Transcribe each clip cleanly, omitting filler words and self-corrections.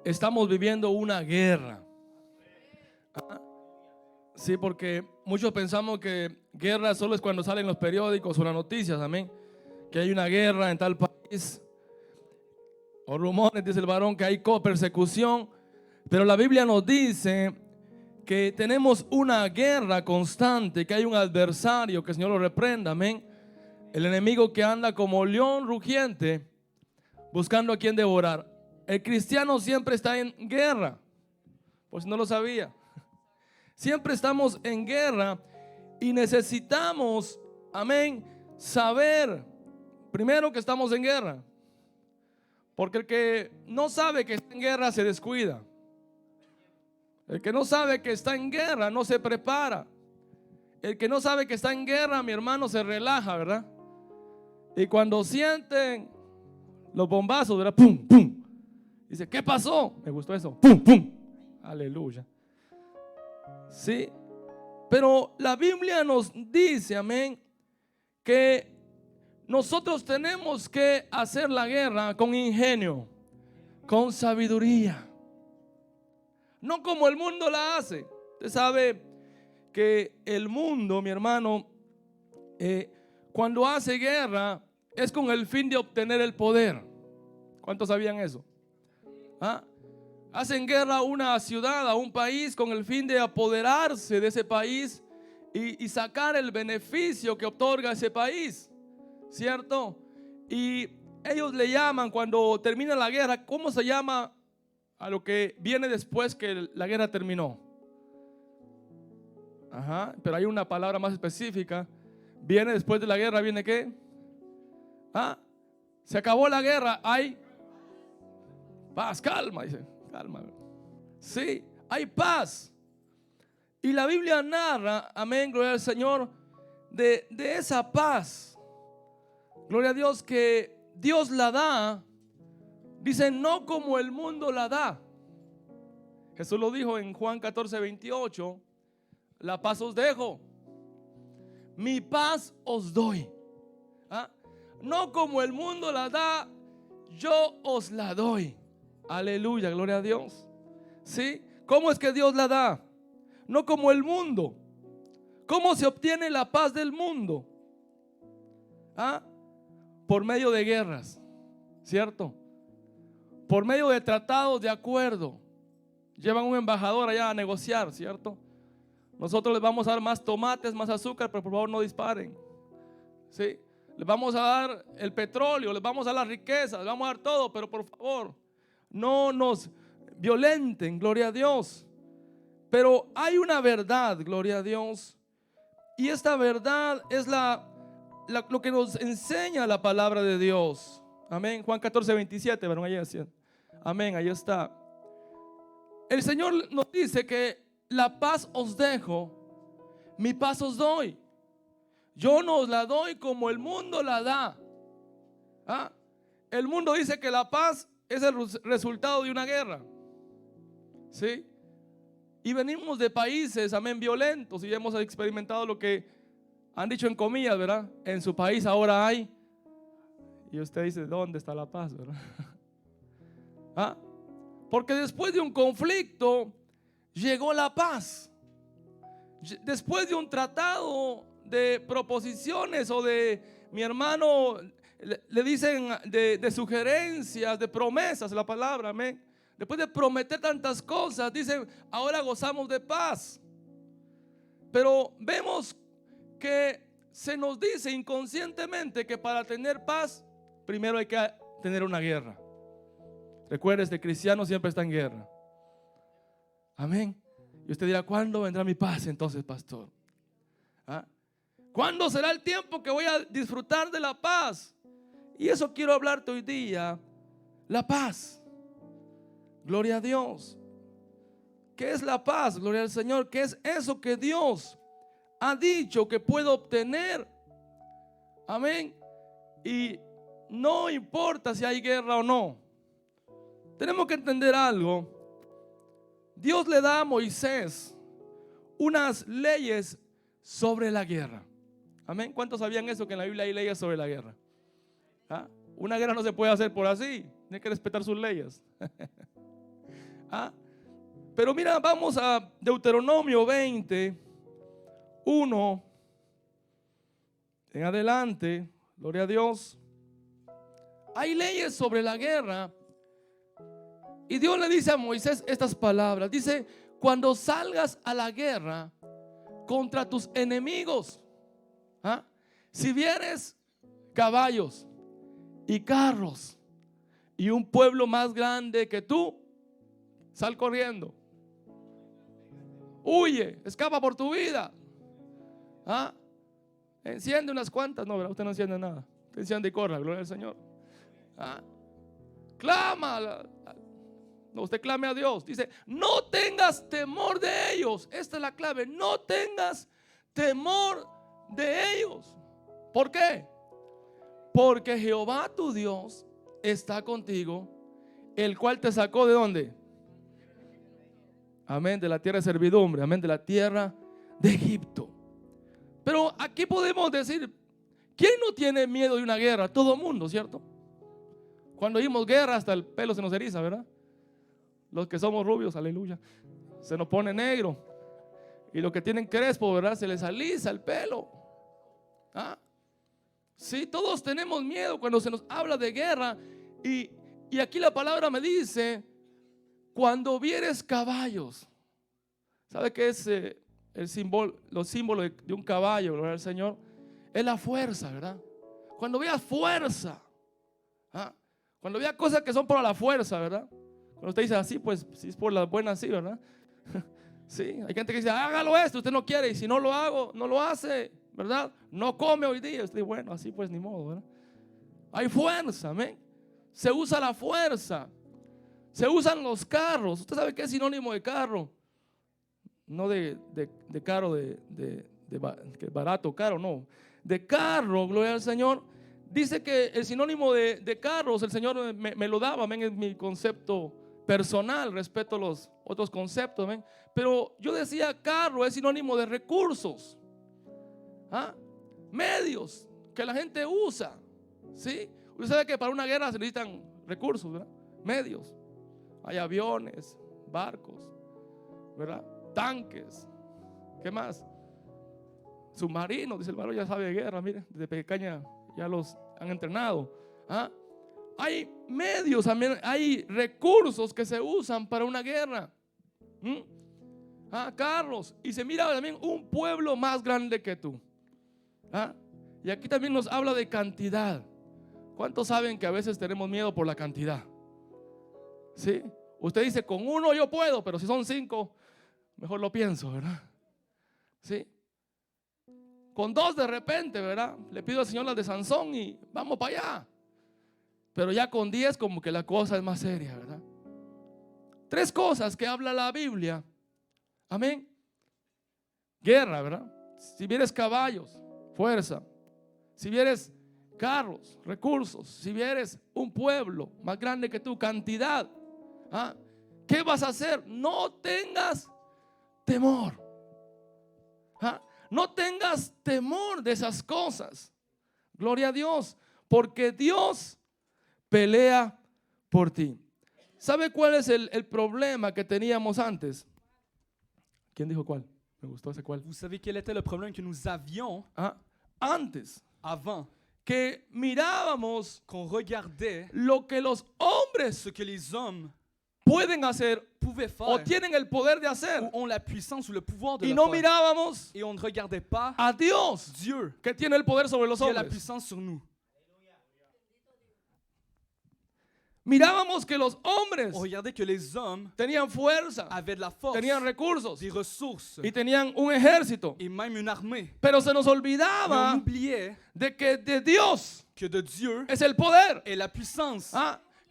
estamos viviendo una guerra. ¿Ah? Sí, porque muchos pensamos que guerra solo es cuando salen los periódicos o las noticias, amén. Que hay una guerra en tal país, o rumores, dice el varón, que hay persecución. Pero la Biblia nos dice que tenemos una guerra constante, que hay un adversario, que el Señor lo reprenda, amén. El enemigo que anda como león rugiente, buscando a quien devorar. El cristiano siempre está en guerra, por si no lo sabía. Siempre estamos en guerra y necesitamos, amén, saber primero que estamos en guerra. Porque el que no sabe que está en guerra se descuida. El que no sabe que está en guerra no se prepara. El que no sabe que está en guerra, mi hermano, se relaja, ¿verdad? Y cuando sienten los bombazos, ¿verdad? Pum, pum. Dice, ¿qué pasó? Me gustó eso. Pum, pum. Aleluya. Sí. Pero la Biblia nos dice, amén, que nosotros tenemos que hacer la guerra con ingenio, con sabiduría. No como el mundo la hace. Usted sabe que el mundo, mi hermano, cuando hace guerra es con el fin de obtener el poder. ¿Cuántos sabían eso? ¿Ah? Hacen guerra a una ciudad, a un país, con el fin de apoderarse de ese país y sacar el beneficio que otorga ese país, ¿cierto? Y ellos le llaman, cuando termina la guerra, ¿cómo se llama a lo que viene después que la guerra terminó? Ajá, pero hay una palabra más específica. Viene después de la guerra, ¿viene qué? ¿Ah? Se acabó la guerra, hay paz, calma, dice, calma. Sí, hay paz. Y la Biblia narra, amén, gloria al Señor, de esa paz. Gloria a Dios, que Dios la da. Dice, no como el mundo la da. Jesús lo dijo en Juan 14:28. La paz os dejo, mi paz os doy. ¿Ah? No como el mundo la da, yo os la doy. Aleluya, gloria a Dios. ¿Sí? ¿Cómo es que Dios la da? No como el mundo. ¿Cómo se obtiene la paz del mundo? ¿Ah? Por medio de guerras, ¿cierto? Por medio de tratados de acuerdo. Llevan un embajador allá a negociar, ¿cierto? Nosotros les vamos a dar más tomates, más azúcar, pero por favor no disparen. ¿Sí? Les vamos a dar el petróleo, les vamos a dar las riquezas, les vamos a dar todo, pero por favor no nos violenten, gloria a Dios. Pero hay una verdad, gloria a Dios, y esta verdad es lo que nos enseña la palabra de Dios. Amén. Juan 14:27, ¿verdad? Ahí está. Amén, ahí está. El Señor nos dice que la paz os dejo, mi paz os doy. Yo no os la doy como el mundo la da. ¿Ah? El mundo dice que la paz es el resultado de una guerra. ¿Sí? Y venimos de países, amén, violentos, y hemos experimentado lo que han dicho en comillas, ¿verdad? En su país ahora hay. Y usted dice, ¿dónde está la paz, verdad? ¿Ah? Porque después de un conflicto llegó la paz. Después de un tratado de proposiciones o de, mi hermano, le dicen de sugerencias, de promesas, la palabra, amén. Después de prometer tantas cosas, dicen, ahora gozamos de paz. Pero vemos que se nos dice inconscientemente que para tener paz, primero hay que tener una guerra. Recuerde, este cristiano siempre está en guerra. Amén. Y usted dirá, ¿cuándo vendrá mi paz entonces, pastor? ¿Ah? ¿Cuándo será el tiempo que voy a disfrutar de la paz? Y eso quiero hablarte hoy día. La paz. Gloria a Dios. ¿Qué es la paz? Gloria al Señor. ¿Qué es eso que Dios ha dicho que puedo obtener? Amén. Y no importa si hay guerra o no. Tenemos que entender algo. Dios le da a Moisés unas leyes sobre la guerra. Amén. ¿Cuántos sabían eso? Que en la Biblia hay leyes sobre la guerra. ¿Ah? Una guerra no se puede hacer por así. Tiene que respetar sus leyes. ¿Ah? Pero mira, vamos a Deuteronomio 20, 1 en adelante. Gloria a Dios. Hay leyes sobre la guerra. Y Dios le dice a Moisés estas palabras. Dice: cuando salgas a la guerra contra tus enemigos, ¿ah? Si vieres caballos y carros y un pueblo más grande que tú, sal corriendo, huye, escapa por tu vida. ¿Ah? Enciende unas cuantas. No, ¿verdad? Usted no enciende nada. Usted enciende y corra, gloria al Señor. ¿Ah? Clama. No, usted clame a Dios. Dice: no tengas temor de ellos. Esta es la clave. No tengas temor de ellos. ¿Por qué? Porque Jehová tu Dios está contigo, el cual te sacó ¿de dónde? Amén, de la tierra de servidumbre. Amén, de la tierra de Egipto. Pero aquí podemos decir, ¿quién no tiene miedo de una guerra? Todo el mundo, ¿cierto? Cuando oímos guerra hasta el pelo se nos eriza, ¿verdad? Los que somos rubios, aleluya, se nos pone negro. Y los que tienen crespo, ¿verdad? Se les alisa el pelo. ¿Ah? Sí, todos tenemos miedo cuando se nos habla de guerra. Y aquí la palabra me dice: cuando vieres caballos. ¿Sabe qué es los símbolos de un caballo? Gloria al Señor. Es la fuerza, ¿verdad? Cuando veas fuerza. ¿Ah? Cuando veas cosas que son por la fuerza, ¿verdad? Cuando usted dice así, pues si es por la buena, sí, ¿verdad? Sí, hay gente que dice: hágalo esto, usted no quiere. Y si no lo hago, no lo hace, ¿verdad? No come hoy día. Usted dice: bueno, así pues ni modo, ¿verdad? Hay fuerza, amén. Se usa la fuerza. Se usan los carros. ¿Usted sabe qué es sinónimo de carro? No de caro, de barato, caro, no. De carro, gloria al Señor. Dice que el sinónimo de carros, el Señor me lo daba, amén, es mi concepto personal, respeto los otros conceptos, amén. Pero yo decía, carro es sinónimo de recursos, ¿ah? Medios que la gente usa, ¿sí? Usted sabe que para una guerra se necesitan recursos, ¿verdad? Medios. Hay aviones, barcos, ¿verdad? Tanques. ¿Qué más? Submarinos, dice el varón, ya sabe de guerra, mire, desde pequeña ya los han entrenado. ¿Ah? Hay medios también, hay recursos que se usan para una guerra. Carros. Y se mira también un pueblo más grande que tú. ¿Ah? Y aquí también nos habla de cantidad. ¿Cuántos saben que a veces tenemos miedo por la cantidad? ¿Sí? Usted dice: con uno yo puedo, pero si son 5, mejor lo pienso, ¿verdad? ¿Sí? Con 2 de repente, ¿verdad? Le pido al Señor las de Sansón y vamos para allá. Pero ya con 10 como que la cosa es más seria, ¿verdad? 3 cosas que habla la Biblia. Amén. Guerra, ¿verdad? Si vieres caballos, fuerza. Si vieres carros, recursos. Si vieres un pueblo más grande que tú, cantidad. ¿Ah? ¿Qué vas a hacer? No tengas temor. ¿Ah? No tengas temor de esas cosas. Gloria a Dios, porque Dios pelea por ti. ¿Sabe cuál es el problema que teníamos antes? ¿Quién dijo cuál? Me gustó ese cuál. Vous savez quel était le problème que nous avions Antes, avant? que mirábamos Qu'on regardait lo que los hombres ce que les hommes pueden hacer pouvaient o faire, tienen el poder de hacer, ou ont la puissance ou le pouvoir de y le no faire. mirábamos Et on ne regardait pas a Dios, Dieu que tiene el poder sobre los qui a la hombres. puissance sur nous. Mirábamos que los hombres On regardait que les hommes tenían fuerza, avaient de la force, tenían recursos des ressources y tenían un ejército, et même une armée. pero se nos Mais on olvidaba oubliait de que de Dios que de Dieu es el poder, est la puissance,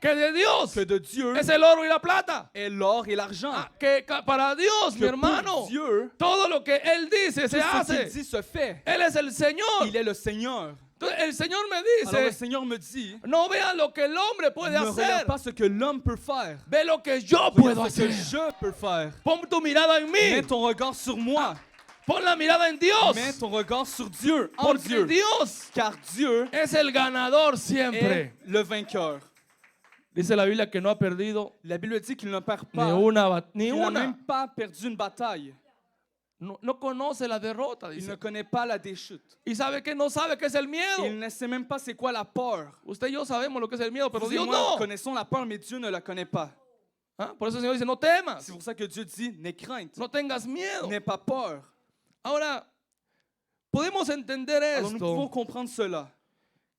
que de Dios que de Dieu es el oro y la plata, est l'or et l'argent. que para Dios, mi Que hermano, pour Dieu, todo lo que Él dice tout se ce qu'il hace. dit se fait. Él es el Señor. Il est le Seigneur. Entonces, el Señor me Alors le dice: Seigneur me dit, no vea lo que el hombre puede ne regarde hacer, pas ce que l'homme peut faire. ve lo que yo puedo Regarde ce que hacer. je peux faire. Pon tu mirada en Mets mí, ton regard sur moi. pon la mirada en Dios, Mets ton regard sur Dieu, en porque Dieu. Dios Car Dieu es el ganador siempre. est le vainqueur. Dice la Biblia que no ha perdido La Bible dit qu'il ne perd ni pas, una, ni qu'il n'a même una. pas perdu une bataille. No, no conoce la derrota, Il dice. ne connaît pas la déchute. Y sabe que no sabe qué es el Et il miedo. ne sait même pas c'est quoi la peur. Usted y yo sabemos lo que es el miedo, pero Vous et Dios moi no. connaissons la peur, mais Dieu ne la connaît pas. ¿Ah? Por eso el Señor dice, no temas, C'est pour ça que Dieu dit, n'aie crainte, no tengas miedo. n'aie pas peur. Ahora, podemos entender Alors nous pouvons esto, comprendre cela.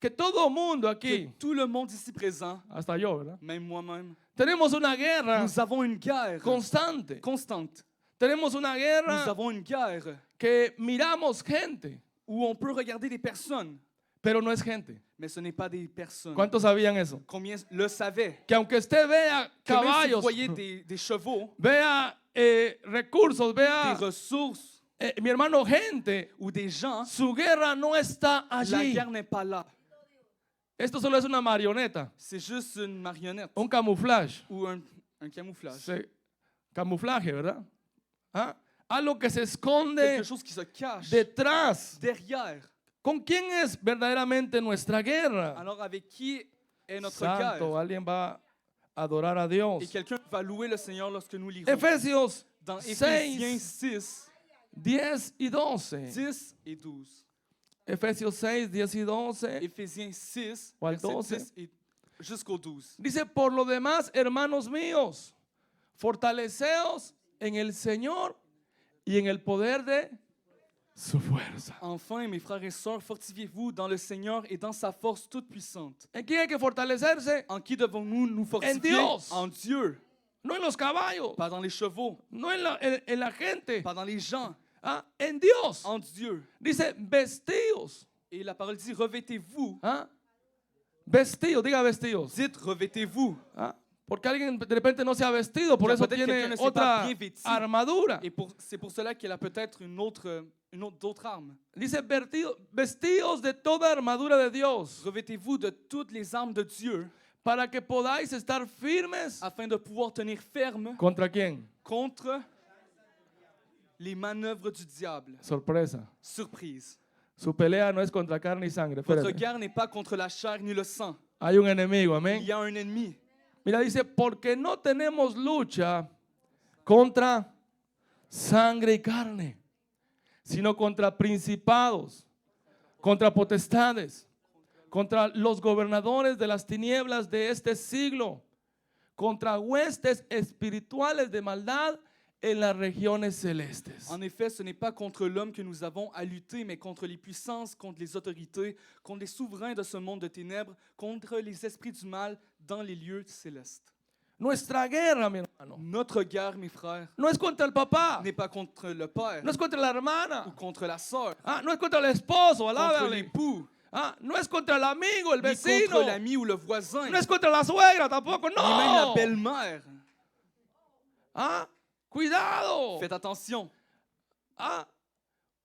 que todo mundo Que aquí, tout le monde ici présent, hasta yo, ¿verdad? même moi-même, Tenemos una guerra nous avons une guerre constante. constante. Tenemos una Nous guerra avons une guerre que miramos gente, où on peut regarder des personnes, pero no es gente. mais ce n'est pas des personnes. ¿Cuántos sabían eso? Combien le savaient? Que aunque usted vea Que même si vous caballos, voyez des chevaux, vea recursos, des vea, ressources mi hermano, gente, ou des gens, su guerra no está la allí. guerre n'est pas là. Esto solo es una marioneta, C'est juste une marionnette un camuflaje. ou un camouflage. Camuflaje, ¿verdad? ¿Ah? Algo que se Quelque esconde chose qui se cache detrás. derrière. ¿Con quién es verdaderamente nuestra guerra? Alors avec qui est notre Santo, guerre? alguien va a adorar a Dios. Et quelqu'un va louer le Seigneur lorsque nous lirons. Efesios Dans Éphésiens 6, 6, 10 y 12. 10 et 12. Efesios 6, 10 y 12. Éphésiens 6, ¿O al verset 12? 10 et jusqu'au 12. Dice, por lo demás, hermanos míos, fortaleceos en el Señor y en el poder de su fuerza. Enfin, mes frères et sœurs, fortifiez-vous dans le Seigneur et dans sa force toute puissante. ¿En quién hay que fortalecerse? En qui devons-nous nous fortifier? Dios. En Dieu. No en los caballos, Pas dans les chevaux, no en la gente, pas dans les gens. ah, en Dios. En Dieu. Dice, vestidos. Et la parole dit, revêtez-vous. Ah, vestidos, diga vestidos. Dites, revêtez-vous. Ah, porque alguien de repente no se ha vestido, por Ya, eso peut-être tiene quelqu'un ne s'est pas otra bien vêtu. armadura. Et c'est pour cela qu'elle a peut-être d'autres armes. Dice, vestidos de toda armadura de Dios, Revêtez-vous de toutes les armes de Dieu para que podáis estar firmes. afin de pouvoir tenir ferme ¿Contra quién? contre les manœuvres du diable. Sorpresa. Surprise. Su pelea no es contra carne y sangre. Votre Espérate. guerre n'est pas contre la chair ni le sang. Hay un enemigo, Il amén. y a un ennemi. Mira, dice, porque no tenemos lucha contra sangre y carne, sino contra principados, contra potestades, contra los gobernadores de las tinieblas de este siglo, contra huestes espirituales de maldad en las regiones celestes. En effet, ce n'est pas contre l'homme que nous avons à lutter, mais contre les puissances, contre les autorités, contre les souverains de ce monde de ténèbres, contre les esprits du mal dans les lieux célestes. Nuestra guerra, mi hermano, Notre guerre, mes frères, no es contra el papá, n'est pas contre le père no es contra la ou hermana, contre la sœur, ah, no es contra el esposo, contre alábale. l'époux, Ah, no es contra el amigo, el ni vecino, contre l'ami ou le voisin, no es contra la suegra tampoco, ni même la no. belle-mère. Ah, cuidado. Faites attention. Ah,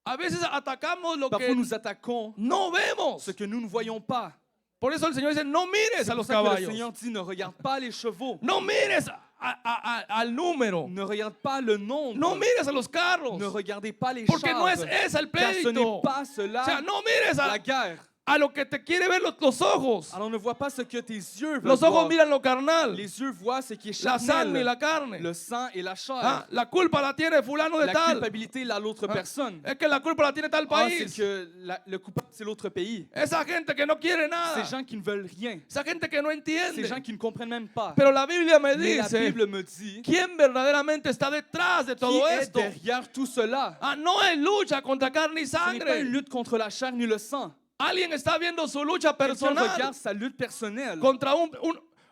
a veces atacamos lo Parfois, que nous attaquons no vemos. ce que nous ne voyons pas. Por eso el Señor dice, no mires C'est a pour los ça que le caballos. Seigneur dit, ne regarde pas les chevaux, No mires al número. ne regarde pas le nombre, No mires a los carros. ne regardez pas les Porque chars, no es esa el car ce pleito. n'est pas cela O sea, no mires la guerre. a lo que te quiere ver los ojos. Alors ne vois pas ce que tes yeux veulent Los ojos voir. miran lo carnal. Les yeux voient ce qui est La sangre y charnel, la carne. le sang et la chair. Ah, la culpa la tiene fulano de La tal. culpabilité là l'autre personne. Es que la culpa la tiene tal Ah, c'est país. que le coupable c'est l'autre pays. Esa gente que no quiere nada. Ces gens qui ne veulent rien. Esa gente que no Ces entiende. gens qui ne comprennent même pas. Pero la Biblia me Mais la dice, Bible me dit ¿quién verdaderamente está detrás de qui todo est esto? derrière tout cela. Ah, no hay lucha contra carne y Ce n'est pas une sangre. lutte contre la chair ni le sang. Alguien está viendo su lucha Quelqu'un personal regarde sa lutte personnelle contra otra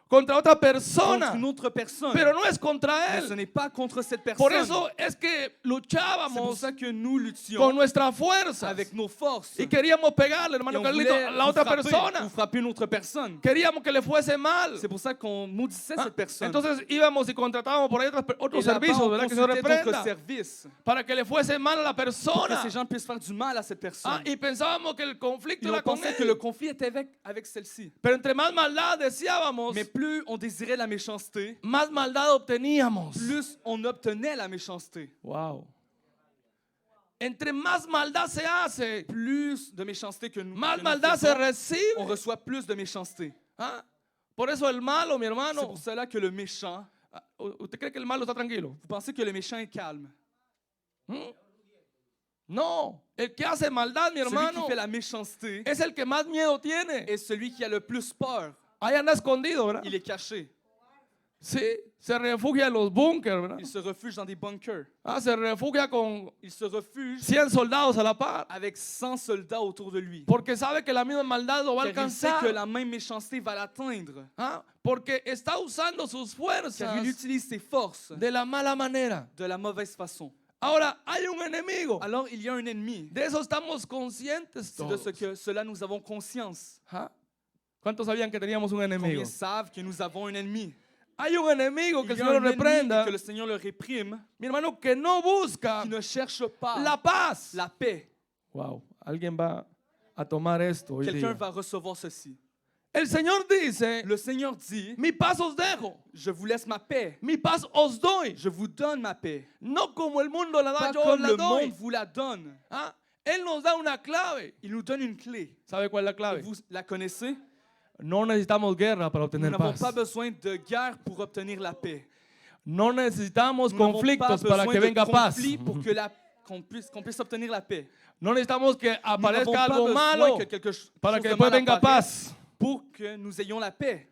contre persona, une autre personne. pero no es contra Mais ce él. n'est pas contre cette Por personne. eso es que C'est pour luchábamos ça que nous con luttions nuestra fuerza avec nos forces. y queríamos pegarle, Et hermano on Carlito, voulait a la otra ou persona. frapper une autre personne. Queríamos que le fuese mal. C'est pour ça qu'on maudissait Ah, cette personne. entonces íbamos y contratábamos por ahí otros Et là-bas, servicios, on ¿verdad? Que se nos consultait d'autres reprenda services para que le fuese mal a la pour que persona. ces gens puissent faire du mal à cette personne. Ah, y pensábamos que el conflicto Et on era con pensait que le él. conflit était avec celle-ci. Pero entre más maldad deseábamos, Mais plus on désirait la méchanceté, más maldad obteníamos. plus on obtenait la méchanceté. Wow. Entre más maldad se hace, Plus de méchanceté que nous, más que nous maldad se faisons, recibe. on reçoit plus de méchanceté. Ah, Por eso el malo, mi C'est hermano, pour cela que le méchant, ¿usted cree que el malo está tranquilo? vous pensez que le méchant est calme? ¿Mm? No, el que hace maldad, mi Celui qui hermano, fait la méchanceté es el que más miedo tiene. est celui qui a le plus peur. Ahí anda escondido, ¿verdad? Il est caché. Sí, se refugia en los búnkers, ¿verdad? Il se refuge dans des bunkers. Se refugia con Il se refuge 100 soldados a la par. avec 100 soldats autour de lui. Porque sabe que la misma maldad lo va a Car il sait alcanzar. que la même méchanceté va l'atteindre. Porque está usando sus Car fuerzas il utilise ses forces de la mala manera. de la mauvaise façon. Ahora, hay un enemigo. Alors il y a un ennemi. De eso estamos conscientes C'est de todos. ce que cela nous avons conscience. ¿Cuántos sabían que teníamos un enemigo? Combien savent que nous avons un ennemi? Hay un enemigo que Il el y a Señor un lo reprenda, ennemi que le Seigneur le réprime, mi hermano, que no busca qui ne cherche pas la paz. la paix. Wow, alguien va a tomar esto hoy Quelqu'un día. va recevoir ceci. El Señor dice, Le Seigneur dit, mi paz os dejo, je vous laisse ma paix. mi paz os doy. Je vous donne ma paix. No como el mundo la da, Pas yo os comme la le doy. monde vous la donne. Él nos da una clave. Il nous donne une clé. ¿Sabe cuál es la Et clave? vous la connaissez? No necesitamos guerra para Nous obtener n'avons paz. pas besoin de guerre pour obtenir la paix. No necesitamos Nous n'avons pas conflictos para besoin que de venga paz. conflits pour que qu'on puisse obtenir la paix. No necesitamos que Nous n'avons aparezca pas algo besoin malo que quelque chose para que de después mal venga apparaisse paz. pour que nous ayons la paix.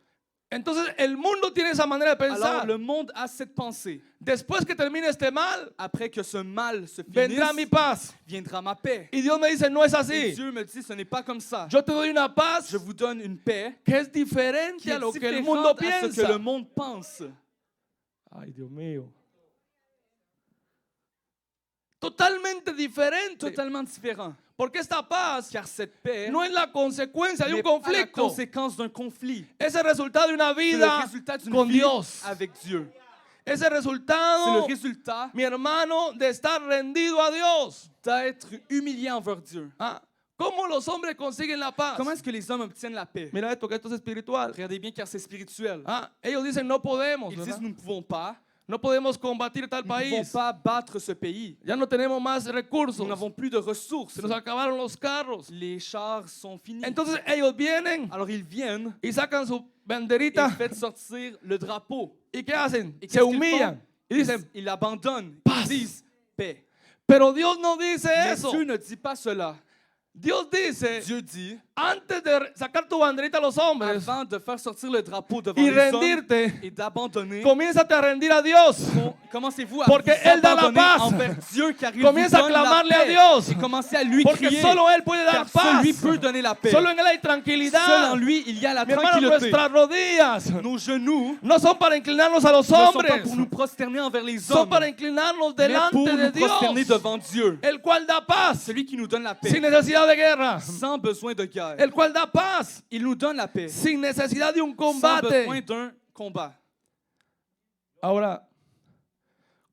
Entonces el mundo tiene esa manera de Alors pensar. le monde a cette pensée. Después que termine este mal, Après que ce mal se vendrá mi finisse, paz. viendra ma paix. Y Dios me dice, no es Et así. Dieu me dit, ce n'est pas comme ça. Yo te doy una paz Je vous donne une paix que es qui diferente est a lo que el mundo différente à ce que piensa. le monde pense. Ay, Dios mío. Totalmente diferente. Totalement différent. Porque esta paz Car cette paix no es la consecuencia de n'est un pas la conflicto. conséquence d'un conflit. Es el resultado de una C'est le vida résultat d'une con vie Dios. avec Dieu. Es el C'est le resultado, résultat mi hermano, de estar rendido a Dios. d'être humilié envers Dieu. ¿Cómo los hombres consiguen la paz? Comment est-ce que les hommes obtiennent la paix? Mira esto, que esto es espiritual. Regardez bien car c'est spirituel. Ellos dicen no podemos, Ils ¿verdad? disent nous ne pouvons pas. No podemos combatir tal Nous ne pouvons país. pas battre ce pays. Ya no tenemos más recursos. Nous n'avons plus de ressources. Se nos acabaron los carros. Les chars sont finis. Entonces ellos vienen Alors ils viennent y sacan su et banderita. font sortir le drapeau. ¿Y qué hacen? Et Se qu'est-ce qu'ils humillan. font? Y dicen, Ils l'abandonnent. Paz. Ils disent paix. pero Dios no dice Mais eso. Dieu ne dit pas cela. Dios dice, Dieu dit, antes de sacar tu banderita a los hombres avant de faire sortir le drapeau devant y les hommes rendirte, et d'abandonner, comiénzate a rendir a Dios. commencez-vous à Porque vous Él da la abandonner paz. envers Dieu car il vous Comienza a donne la clamarle a paix. Dios. Et commencez à lui Porque crier solo Él puede dar car paz. seul lui peut donner la paix. Solo en Él hay Seul tranquilidad. en lui il y a la Mi hermano, tranquillité. nuestras rodillas Nos genoux no son para inclinarnos a los ne sont pas hombres, pour nous prosterner envers les son hommes, para inclinarnos mais delante pour de nous prosterner Dios, devant Dieu, el cual da paz celui qui nous donne la paix, sin necesidad de guerra, sans besoin de guerre. el cual da paz Il nous donne la paix, sin necesidad de un sans combate. besoin d'un combat. Ahora,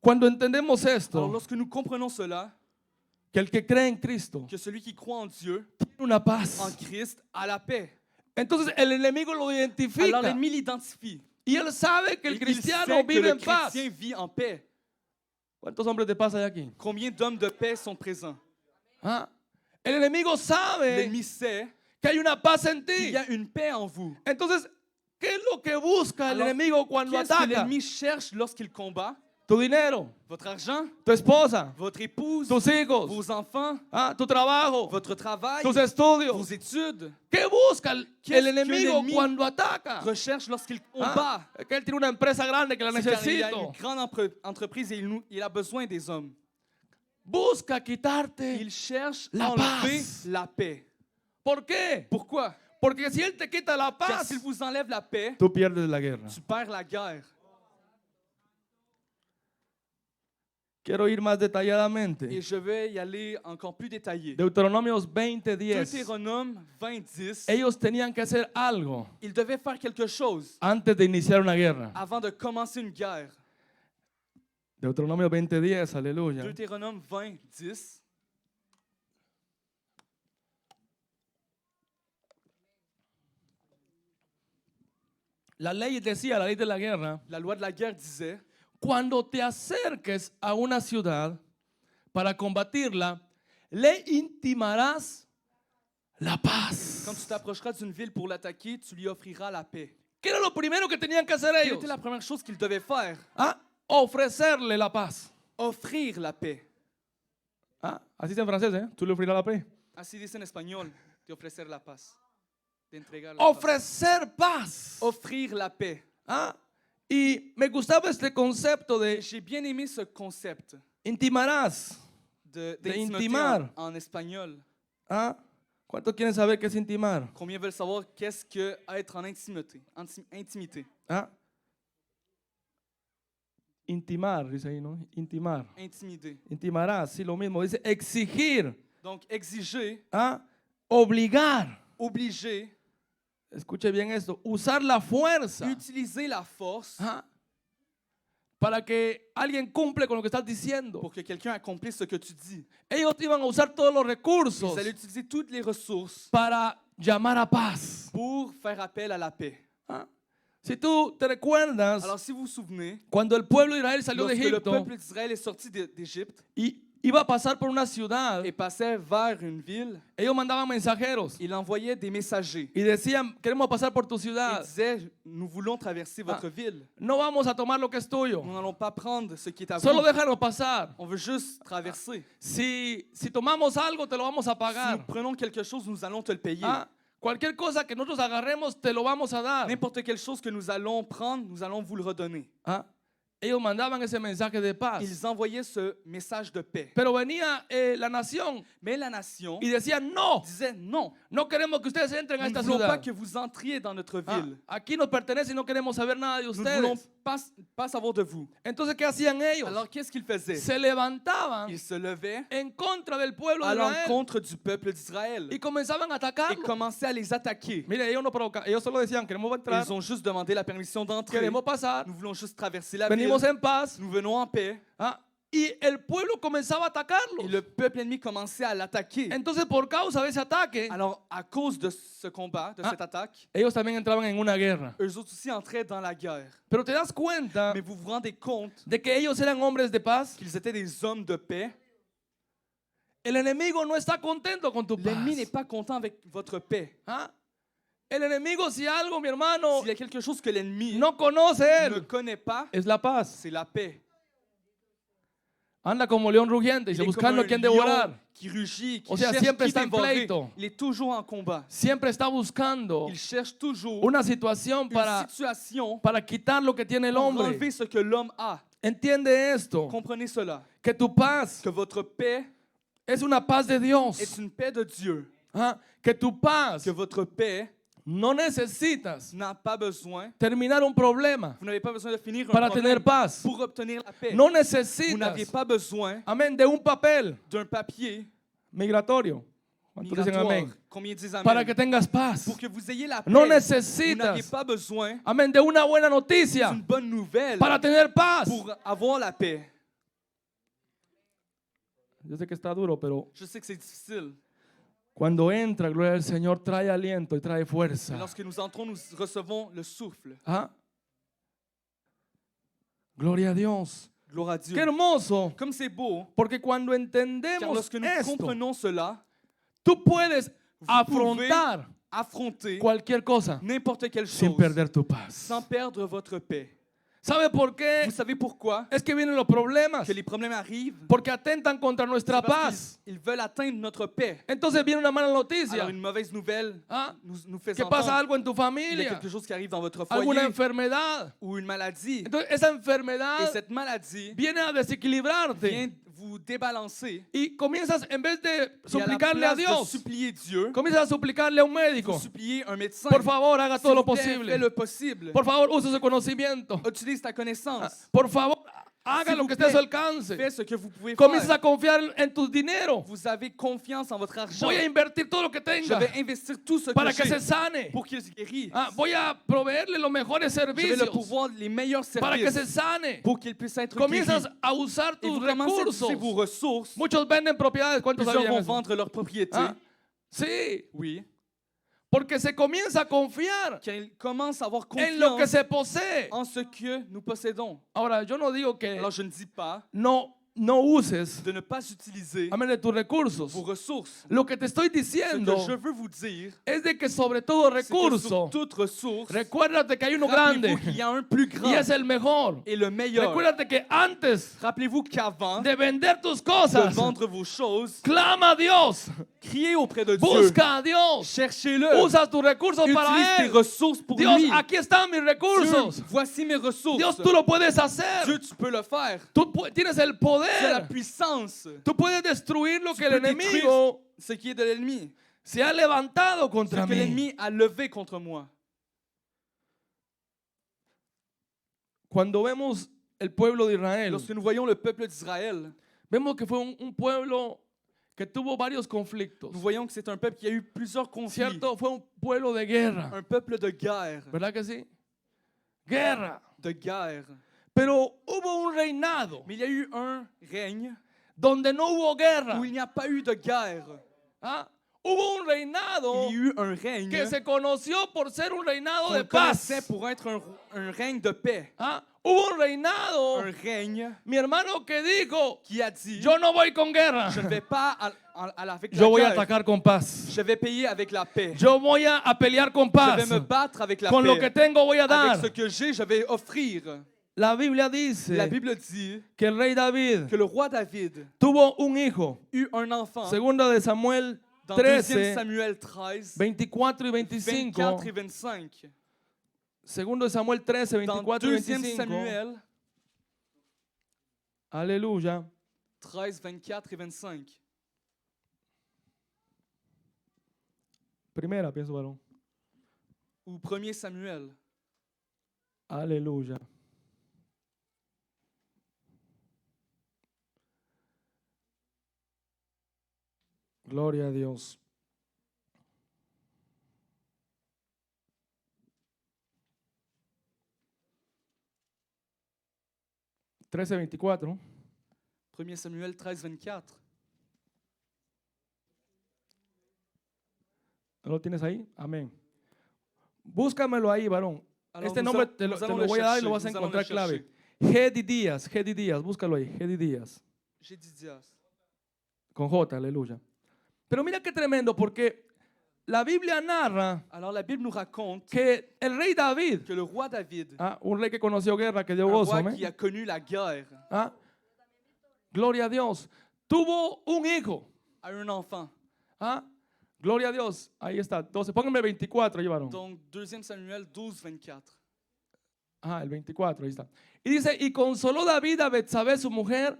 cuando entendemos Alors esto, lorsque nous comprenons cela, que el que cree en Cristo que celui qui croit en Dieu, tiene una en paz, Christ, a la paix. entonces el enemigo lo Alors identifica l'ennemi l'identifie. y él sabe que Et el il cristiano sait que vive le en paz. chrétien vit en paix. ¿Cuántos hombres de paz hay aquí? Combien d'hommes de paix sont présents? El enemigo sabe L'ennemi sait que hay una paz en qu'il ti. y a une paix en vous. Entonces, ¿qué es lo que busca el Alors, enemigo cuando Qu'est-ce que ataca? l'ennemi cherche lorsqu'il combat? Tu dinero, Votre argent, tu esposa, votre épouse, tus hijos, vos enfants, tu trabajo, votre travail, tus estudios. vos études. ¿Qué busca el ¿Qué es enemigo que el enemigo cuando ataca? Recherche lorsqu'il combat. Es que él tiene una empresa grande que la C'est car il y a necesito. une grande entreprise et il a besoin des hommes. Busca quitarte. Il cherche La à enlever paz. la paix. ¿Por qué? Pourquoi? Porque si él te quita la Car paz, s'il vous enlève la paix, tú pierdes la guerra. tu perds la guerre. Quiero ir más detalladamente. Et je vais y aller encore plus détaillé. Deuteronomios 20:10. Deutéronome 20:10. Ellos tenían que hacer algo Il devait faire quelque chose antes de iniciar una guerra. avant de commencer une guerre. Deuteronomio 20:10, aleluya. Deutéronome 20:10. La ley decía, la ley de la guerra, La loi de la guerre disait, cuando te acerques a una ciudad para combatirla, le intimarás la paz. quand tu t'approcheras d'une ville pour l'attaquer, tu lui offriras la paix. ¿Qué era lo primero que tenían que hacer Quelle ellos? était la première chose qu'ils devaient faire? ¿Ah? Ofrecerle la paz. Offrir la paix. ¿Ah? Así es en francés, ¿eh? Tú le ofrecerás la paz. Así dice en español, de ofrecer la paz. De entregar la paz. Ofrecer paz. Offrir la paix. ¿Ah? Y me gustaba este concepto de J'ai bien aimé ce concept intimarás. d'intimité intimar. en espagnol. ¿Ah? ¿Cuántos quieren saber qué es intimar? Combien veulent savoir qu'est-ce que être en intimité? Intimité. ¿Ah? Intimar, dice ahí, ¿no? Intimar. Intimider. Intimarás, sí, lo mismo. Dice exigir. Donc, exiger, ¿Ah? Obligar. obliger, Escuche bien esto. Usar la fuerza. utiliser la force ¿Ah? Para que alguien cumple con lo que estás diciendo. pour que quelqu'un accomplisse ce que tu dis. Ellos iban a usar todos los recursos Ils allaient utiliser toutes les ressources para llamar a paz. pour faire appel à la paix. ¿Ah? Si tú te recuerdas, Alors, si vous vous souvenez, cuando el pueblo de Israel salió de lorsque le Egipto peuple d'Israël est sorti d'Égypte y iba a pasar por una ciudad, et passait vers une ville, ellos mandaban mensajeros il envoyait des messagers. y decían, queremos pasar por tu Il ciudad. disait, nous voulons traverser votre ville. No vamos a tomar lo que es tuyo. Nous n'allons pas prendre ce qui est à vous. Solo déjanos pasar. On veut juste traverser. Si tomamos algo, te lo vamos a Si nous pagar. prenons quelque chose, nous allons te le payer. Ah, cualquier cosa que nosotros agarremos, te lo vamos a dar. N'importe quelle chose que nous allons prendre, nous allons vous le redonner. Ah, ellos mandaban ese mensaje de paz. Ils envoyaient ce message de paix. Pero venía la nación Mais la nation y decía, no, disait non, no queremos que ustedes entren a nous ne esta voulons pas ciudad. que vous entriez dans notre Ah, ville. aquí nos pertenece y no queremos saber nada de Nous ne voulons ustedes. pas savoir de vous. Entonces, ¿qué hacían ellos? Alors qu'est-ce qu'ils faisaient? Se levantaban Ils se levaient en contra del pueblo à de Israel l'encontre du peuple d'Israël y comenzaban a et atacarlo. commençaient à les attaquer. Mire, ellos no provocaban, ellos solo decían, queremos entrar, Ils ont juste demandé la permission d'entrer. queremos pasar, Nous voulons juste traverser la ville. venimos en paz. Nous venons en paix. Ah, y el pueblo comenzaba a atacarlos. Et le peuple ennemi commençait à l'attaquer. Entonces, por causa de ese ataque, Alors, à cause de ce combat, de Ah. cette attaque, ellos también entraban en una guerra. eux autres aussi entraient dans la guerre. Pero te das cuenta Mais vous vous rendez compte de que ellos eran hombres de paz. qu'ils étaient des hommes de paix? El enemigo no está contento con tu paz. L'ennemi n'est pas content avec votre paix. Ah, el enemigo, si algo, mi hermano, S'il y a quelque chose que l'ennemi no conoce ne él, connaît pas, es la paz. c'est la paix. Anda como león rugiente, Il dice, est comme buscando un a quien lion devorar. qui rugit, qui O sea, cherche siempre qui está en dévorer. pleito. Il est toujours en combat. Siempre está buscando Il cherche toujours una situación une situation para quitar lo que tiene el pour hombre. enlever ce que l'homme a. Entiende esto, Comprenez cela, que tu paz que votre paix es una paz de Dios. est une paix de Dieu, Ah, que tu paz que votre paix no necesitas n'a pas besoin, terminar un problema vous n'avez pas besoin de finir un para problème tener paz. pour obtenir la paix. No Vous necesitas, n'avez pas besoin amén, de un papel d'un papier migratorio. ¿Cuántos dicen migratoire. amén? Combien disent amen? Para que tengas paz. Pour que vous ayez la paix, No vous n'avez necesitas, pas besoin amén, de una buena noticia d'une bonne nouvelle para tener paz. pour avoir la paix. Yo sé que está duro, pero Je sais que c'est difficile. cuando entra, gloria al Señor, trae aliento y trae Mais fuerza. lorsque nous entrons, nous recevons le souffle. Ah. Gloria a Dios. Gloire à Qué Dieu. hermoso, Comme c'est beau, porque cuando car entendemos lorsque nous esto, comprenons cela, tú puedes vous afrontar pouvez affronter cualquier cosa n'importe quelle sin chose perder tu paz. sans perdre votre paix. ¿Sabe por qué? Vous savez pourquoi Es que vienen los problemas, que les problèmes arrivent? porque atentan contra nuestra Parce paz. qu'ils veulent atteindre notre paix. Entonces viene una mala Alors noticia. une mauvaise nouvelle Ah, nous fait que pasa entendre algo en tu qu'il y a familia, quelque chose qui arrive dans votre alguna foyer enfermedad. ou une maladie. Entonces esa Et enfermedad cette maladie viene a desequilibrarte vient vous débalancer. y comienzas, en vez de Et à la suplicarle a place de Dios, supplier Dieu, comienzas a suplicarle a un vous médico. suppliez un médecin. Por favor, haga S'il todo lo vous plaît, fais posible. le possible. Por favor, use su conocimiento. Utilise ta connaissance. Por favor, haga S'il lo vous que esté a su plaît, alcance. Fais ce que vous pouvez Comienzas faire. a confiar en tus dineros. Vous avez confiance en votre argent. Voy a invertir todo lo que Je tenga vais investir tout ce que para que se j'ai sane. pour qu'il se guérisse. Ah, voy a proveerle los mejores Je vais le servicios pouvoir, les meilleurs para que se services sane. pour qu'il puisse être guéri. Comienzas a usar Et tus vous commencez à utiliser vos recursos. ressources. Muchos venden propiedades. ¿Cuántos Plusieurs sabían vont eso? vendre leurs propriétés. Ah, sí, Oui. porque se comienza a confiar Quand ils commencent à avoir en lo que confiance se posee. en ce que nous possédons. Ahora, yo no digo que Alors je ne dis pas no no uses, de ne pas utiliser amén, de tus recursos. vos ressources. Lo que te estoy Ce que diciendo je veux vous dire, es de que sobre todo c'est que recurso, sur toute ressource, recuérdate que hay uno rappelez-vous grande qu'il y a un plus y grand es el mejor. et le meilleur. Recuérdate que antes Rappelez-vous qu'avant de vender tus de cosas, vendre vos choses, clama a Dios, criez auprès de Dieu. busca a Dios, Cherchez-le. usa tus recursos Utilise para tes Él. ressources pour Dios, lui. aquí están mis recursos. Dieu, voici mes ressources. Dios, tú lo puedes Dieu, hacer. tu peux le faire. Tú tienes el Tu as la poder. puissance. Tú puedes destruir lo Tu que el peux détruire enemigo ce qui est de l'ennemi. se ha levantado Ce contra que mí. l'ennemi a levé contre moi. Cuando vemos el pueblo de Israel, Lorsque nous voyons le peuple d'Israël, vemos que fue un pueblo que tuvo varios conflictos. nous voyons que c'est un peuple qui a eu plusieurs conflits. ¿Cierto? Fue un pueblo de guerra. Un peuple de guerre. ¿Verdad que sí? Guerra. De guerre. Pero hubo un reinado Mais il y a eu un règne donde no hubo guerra. où il n'y a pas eu de guerre. ¿Ah? Hubo un reinado Il y a eu un règne que se conoció por ser un reinado qu'on de paz. connaissait pour être un règne de paix. ¿Ah? Hubo un reinado, Un règne mi hermano, que dijo, qui a dit, yo no voy con guerra, je ne vais pas avec la yo voy a guerre. atacar con paz. Je vais payer avec la paix. Yo voy a pelear con Je paz. vais me battre avec la Con lo que paix. tengo voy a dar. Avec ce que j'ai, je vais offrir. La Biblia dice La Bible dit que el rey David que le roi David tuvo un hijo. eut un enfant Segunda de Samuel dans 2 13, Samuel 13, 24 y 25. 24 et 25. Segundo de Samuel 13, Dans 24 y 2 25. Samuel Aleluya. 13, 24 et 25. Primera, pienso, varón. Ou 1 Samuel. Aleluya. Gloria a Dios. Trece 24. 1 Samuel 13, 24. ¿No lo tienes ahí? Amén. Búscamelo ahí, varón. Alors, Este nous nombre a- te nous lo allons le voy a dar y chercher, lo vas a nous allons le encontrar clave. chercher. Gedi Díaz, búscalo ahí, Gedi Díaz. J'ai dit Diaz. Con J, aleluya. Pero mira qué tremendo, porque la Biblia narra Alors la Bible nous raconte que el rey David, que le roi David, un rey que conoció guerra, que dio un gozo, roi amén. qui a connu la guerre, Ah, gloria a Dios. Tuvo un hijo. a un enfant. Ah, gloria a Dios. Ahí está. 12. Pónganme 24, llevaron. Donc 2 Samuel 12, 24. Ah, el 24, ahí está. Y dice, y consoló David a Betsabé, su mujer,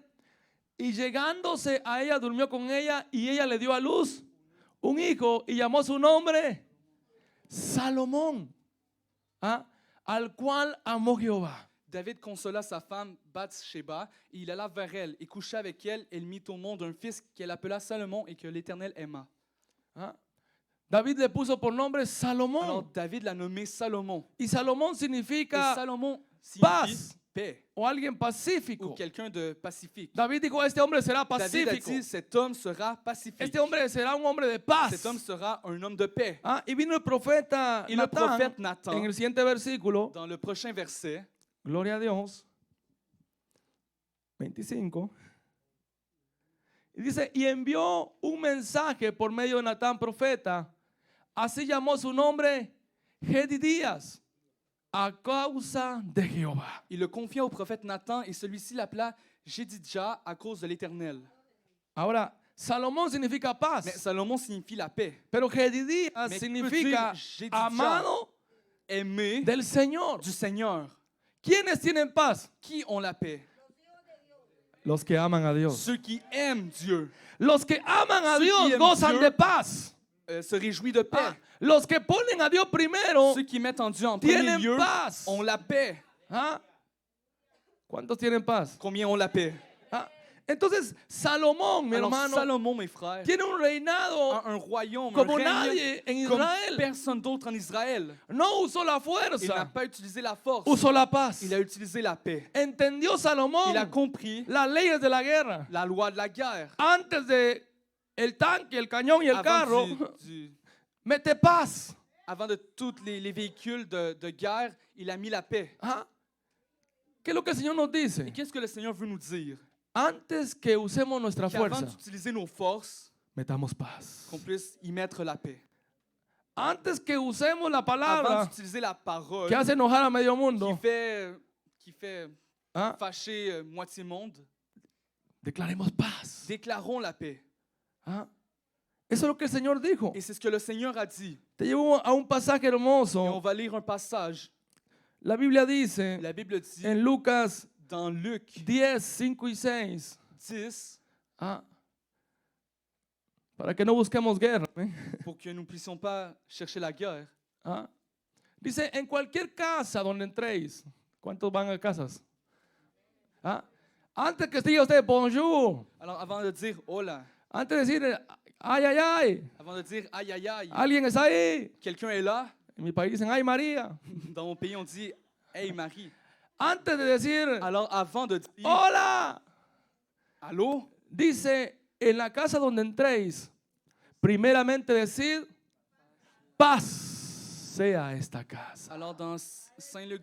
y llegándose a ella, durmió con ella, y ella le dio a luz un hijo, y llamó su nombre Salomón, al cual amó Jehová. David consola sa femme Bathsheba et il alla vers elle et coucha avec elle. Elle mit au monde un fils qu'elle appela Salomon et que l'Éternel aima. ¿Ah? David le puso por nombre Alors Salomón. David l'a nommé Salomon. Y Salomón Et significa Salomon signifie paz. paix o alguien ou pacífico. quelqu'un de pacifique. David dijo, este hombre será David a pacífico. dit, cet homme sera pacifique. Este hombre será un hombre de paz. Cet homme sera un homme de paix. Y vino el profeta Et le prophète Natán Nathan, en el siguiente versículo. dans le prochain verset, Gloria a Dios. 25. Y dice, y envió un mensaje por medio de Natán profeta. Así llamó su nombre Gedidías, a causa de Jehová. il le confia au prophète Nathan et celui-ci l'appela Jédidja à cause de l'Éternel. Ahora, Salomón significa paz, Mais Salomon signifie la paix. pero Gedidías Mais significa peut dire Jedidja, amado aimé del Señor. du Seigneur. ¿Quiénes tienen paz? Qui ont la paix? Los que aman a Dios. Ceux qui aiment Dieu, Los que aman a Ceux Dios qui aiment gozan Dieu, de paz. se réjouissent de paix. Los que ponen a Dios primero Ceux qui mettent en Dieu en premier tienen lieu paz. ont la paix. ¿Cuántos tienen paz? Combien ont la paix? Entonces, Salomón, mi Alors, hermano, Salomon, mes frères, tiene un reinado a un royaume, como un règne nadie en comme Israel. personne d'autre en Israël. No usó la Il n'a fuerza, pas utilisé la force, usó la paz. il a utilisé la paix. Entendió Il a Salomón compris las leyes de la guerra. la loi de la guerre. Antes de el tanque, el cañón y el carro, mete paz. Avant de tous les véhicules de guerre, il a mis la paix. ¿Qué es lo que el Señor nos dice? Et qu'est-ce que le Seigneur veut nous dire? antes que usemos nuestra qu'avant fuerza, d'utiliser nos forces, metamos paz. qu'on puisse y mettre la paix. Antes que usemos la Avant palabra d'utiliser la parole que hace enojar a medio mundo, qui fait ¿ah? fâcher moitié monde, Declaremos paz. déclarons la paix. ¿Ah? Eso es lo que el Señor dijo. Et c'est ce que le Seigneur a dit. Te llevo a un pasaje Et on hermoso. va lire un passage. La Biblia dice La Bible dit en Lucas dans Luc 10, 5 y 6. 10, ¿Ah? Para que no busquemos guerra. ¿eh? pour que nous ne puissions pas chercher la guerre. ¿Ah? Dice, en cualquier casa donde entréis. ¿Cuántos van a casas? ¿Ah? Antes que diga usted bonjour, Alors avant de dire hola, antes de decir ay, ay, ay, avant de dire aïe aïe aïe, alguien está ahí. quelqu'un est là. En mi país dicen ay María. Dans mon pays, on dit hey Marie. Antes de decir Alors avant de dire hola, allô, dice en la casa donde entréis, primeramente decir paz sea esta casa. alors dans Saint Luc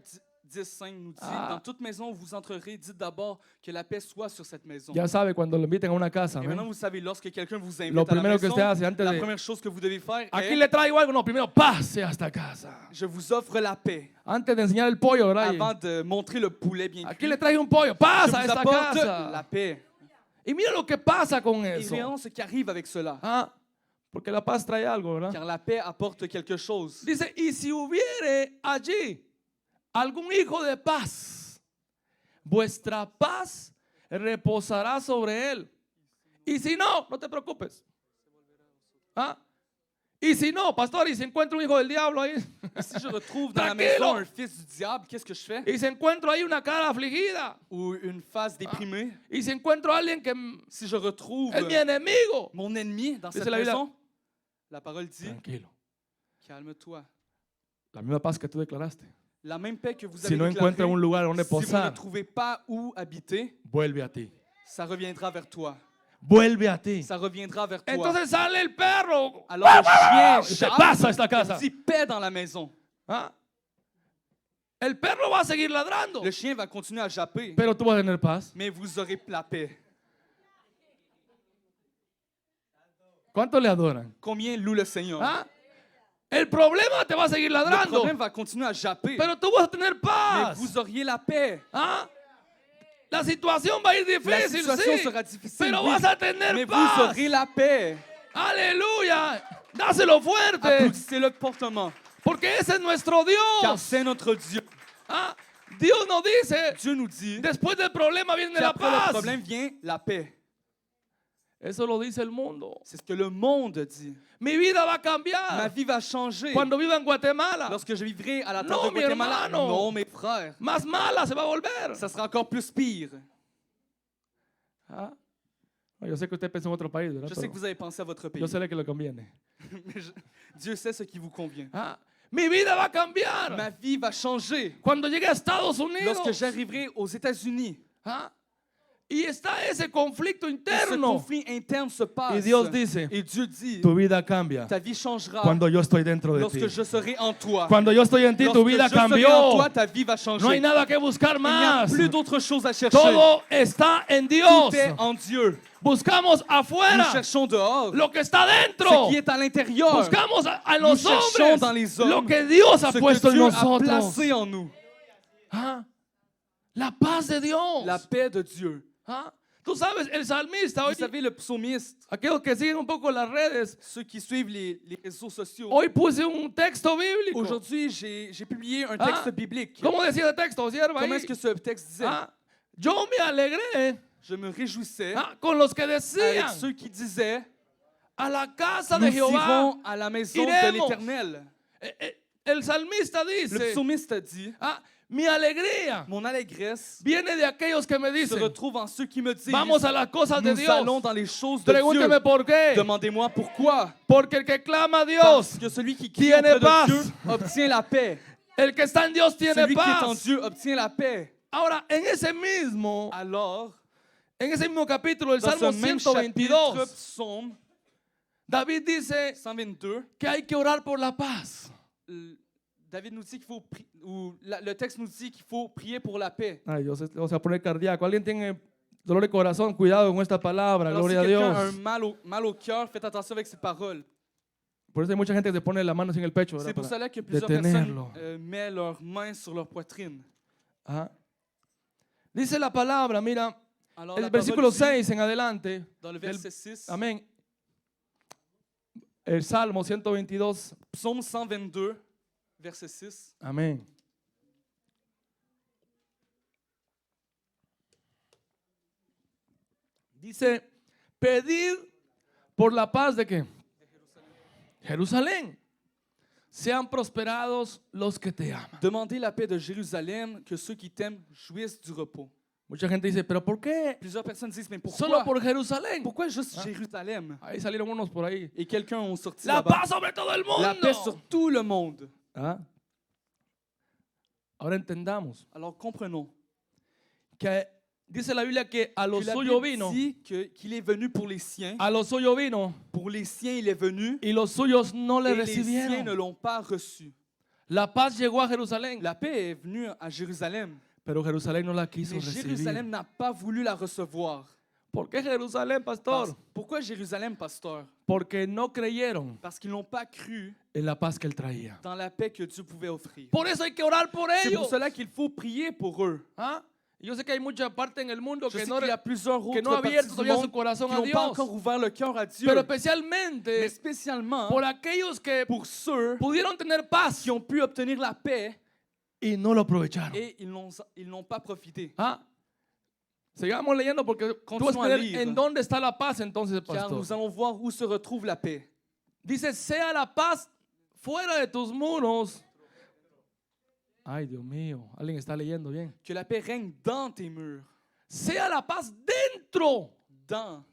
10:5 nous dit Ah. dans toute maison où vous entrerez, dites d'abord que la paix soit sur cette maison. Ya sabe cuando lo inviten a una casa. Et maintenant, ¿ven? vous savez, lorsque quelqu'un vous invite Lo à la primero que maison, usted hace antes la de première chose que vous devez faire aquí est le traigo algo, no, primero paz sea esta casa. je vous offre la paix. Antes de enseñar el pollo, ¿verdad? Avant de montrer le poulet bien Aquí cuit, le traigo un pollo, paz je a vous esta apporte casa. la paix. Y mira lo que pasa con Et eso. vraiment ce qui arrive avec cela. Ah, porque la paz trae algo, ¿verdad? Car la paix apporte quelque chose. Dice, y si hubiere allí algún hijo de paz, vuestra paz reposará sobre él. Y si no, no te preocupes. ¿Ah? Y si no, pastor, y si encuentro un hijo del diablo ahí, Et si je retrouve dans la Tranquilo. maison un fils du diable, qu'est-ce que je fais? y si encuentro ahí una cara afligida, Ou une face déprimée? y si encuentro a alguien que Si je retrouve es mi enemigo, mon ennemi dans Dice cette la Biblia- maison, la parole dit, tranquilo. calme-toi. La misma paz que tú declaraste. La même paix que vous Si avez no déclarée, encuentra un lugar donde si vous ne posar, trouvez pas où habiter, vuelve a ti. ça reviendra vers toi. Vuelve a ti. Ça reviendra vers toi. Entonces sale el perro. Alors le chien ¿Qué jappe, pasa a esta il casa? dit paix dans la maison. ¿Ah? El perro va a seguir ladrando, Le chien va continuer à japper, pero tú vas a tener paz. mais vous aurez la paix. ¿Cuántos le adoran? Combien loue le Seigneur? ¿Ah? El problema te va a seguir Le ladrando, problème va continuer à japper, pero tú vas a tener mais paz. vous auriez la paix. ¿Ah? La situación va a ir La difícil, situation sí, sera difficile, pero oui, vas a tener mais vous paz. aurez la paix. Aleluya. Dáselo fuerte, Applaudissez-le fortement, porque ese es nuestro car Dios. c'est notre Dieu. ¿Ah? Dios nos dice, Dieu nous dit después del problema viene la qu'après le paz. problème vient la paix. Eso lo dice el mundo. C'est ce que le monde dit. Mi vida va a Ma cambiar vie va changer cuando viva en Guatemala. lorsque je vivrai à la terre No, de mi Guatemala. hermano. Non, mes frères, Más mala se va a volver. ça sera encore plus pire. ¿Ah? No, yo sé que usted piensa en otro país, ¿verdad? Je sais Pero que vous avez pensé à votre pays, yo sé que le conviene. mais Dieu sait ce qui vous convient. ¿Ah? Mi vida va a cambiar Ma vie va changer cuando llegue a Estados Unidos. lorsque j'arriverai aux États-Unis. ¿Ah? Y está ese conflicto Et ce interno. conflit interne se passe. Y Dios dice, Et Dieu dit, tu vida cambia ta vie changera cuando yo estoy dentro de ti. lorsque je serai en toi. Cuando yo estoy en ti, tu Lorsque vida je serai en cambió. toi, ta vie va changer. No hay nada que buscar Il n'y a más. plus d'autre chose à chercher. Todo está en Dios. Tout est en Dieu. Buscamos Nous afuera cherchons dehors lo que está ce dentro. qui est à l'intérieur. Buscamos a los cherchons dans hombres les hommes lo que Dios ha Ce puesto que en Dieu a nosotros. placé en nous. ¿Ah? La paz de Dios. La paix de Dieu. ¿Ah? Tú sabes, el salmista, Vous hoy, savez, le psalmiste, aquellos que siguen un poco las redes, ceux qui suivent les réseaux sociaux, hoy puse un texto bíblico. aujourd'hui, j'ai publié un texte Ah. biblique. ¿Cómo decía el texto, sierva? Comment ahí? est-ce que ce texte disait? Ah, yo me alegré Je me réjouissais con los que avec decían, ceux qui disaient a la casa nous de Jehová. irons à la maison de iremos. l'Éternel. El salmista Le dice, psalmiste dit mi alegría mon allégresse viene de aquellos que me se dicen, retrouve en ceux qui me disent vamos a las cosas de nous Dios. allons dans les choses de Dieu. Pregúnteme por qué. Demandez-moi pourquoi. Porque el que clama a Dios, Parce que celui qui crie tiene auprès paz. de Dieu obtient la paix. el que está en Dios tiene Celui qui est en paz. Dieu obtient la paix. Ahora, en ese mismo capítulo del Dans Salmo ce même chapitre, 122, psaume David dice 122, que hay que orar por la paz. David nous dit qu'il faut le texte nous dit qu'il faut prier pour la paix. Ay, Dios, se va a poner cardíaco. ¿Alguien tiene dolor de corazón, cuidado con esta palabra, Alors, si gloria a quelqu'un a un Dios. mal au cœur, faites attention avec ces paroles. Por eso hay mucha gente que se pone la mano en el pecho, C'est ¿verdad? pour Para cela que plusieurs personnes detenerlo. mettent leurs mains sur leur poitrine. Ajá. Dice la palabra, mira, Alors, el la versículo parole dit, 6 en adelante, dans le del- verset 6, amén, el Salmo 122, Psaume 122, verset 6. amén. Dice, pedid por la paz de qué? Jerusalén. Sean prosperados los que te aman. Demandez la paix de Jérusalem, que ceux qui t'aiment jouissent du repos. Mucha gente dice, pero ¿por qué? Plusieurs personnes disent, mais Solo pourquoi? por Jerusalén. Pourquoi juste Jérusalem? Ahí salieron unos por ahí. Et quelqu'un ont sorti La là-bas. paz sobre todo el La paix sur mundo. tout le monde. Ah. Ahora entendamos Alors comprenons que dice la Biblia que a que los la suyos Bible vino, dit qu'il est venu pour les siens. a los suyos vino Pour les siens, il est venu. y los suyos no le Et les siens ne recibieron. l'ont pas reçu. La paz llegó a Jerusalén, La paix est venue à Jérusalem. pero Jerusalén no la quiso Mais Jérusalem recibir. n'a pas voulu la recevoir. ¿Por qué Jerusalén, pastor? Pourquoi Jérusalem, pasteur? Porque no creyeron Parce qu'ils n'ont pas cru en la paz que él traía. dans la paix que Dieu pouvait offrir. Por eso hay que orar por C'est pour ellos. cela qu'il faut prier pour eux. ¿Ah? Yo sé que hay mucha parte en el mundo Je que sais no, qu'il y a plusieurs que autres no ha parties abierto du todavía su monde corazón qui a n'ont pas Dios. encore ouvert le cœur à Dieu. Pero Mais especialmente spécialement por aquellos que pour ceux pudieron tener paz qui ont pu obtenir la paix y no lo aprovecharon. et ils n'ont pas profité. ¿Ah? Sigamos leyendo porque tú vas a Continuons à ver lire. en dónde está la paz entonces, Car pastor. nous allons voir où se retrouve la paix. Dice, sea la paz fuera de tus muros. Ay, Dios mío, alguien está leyendo bien. Que la paix règne dans tes murs. Sea la paz dentro. Dans.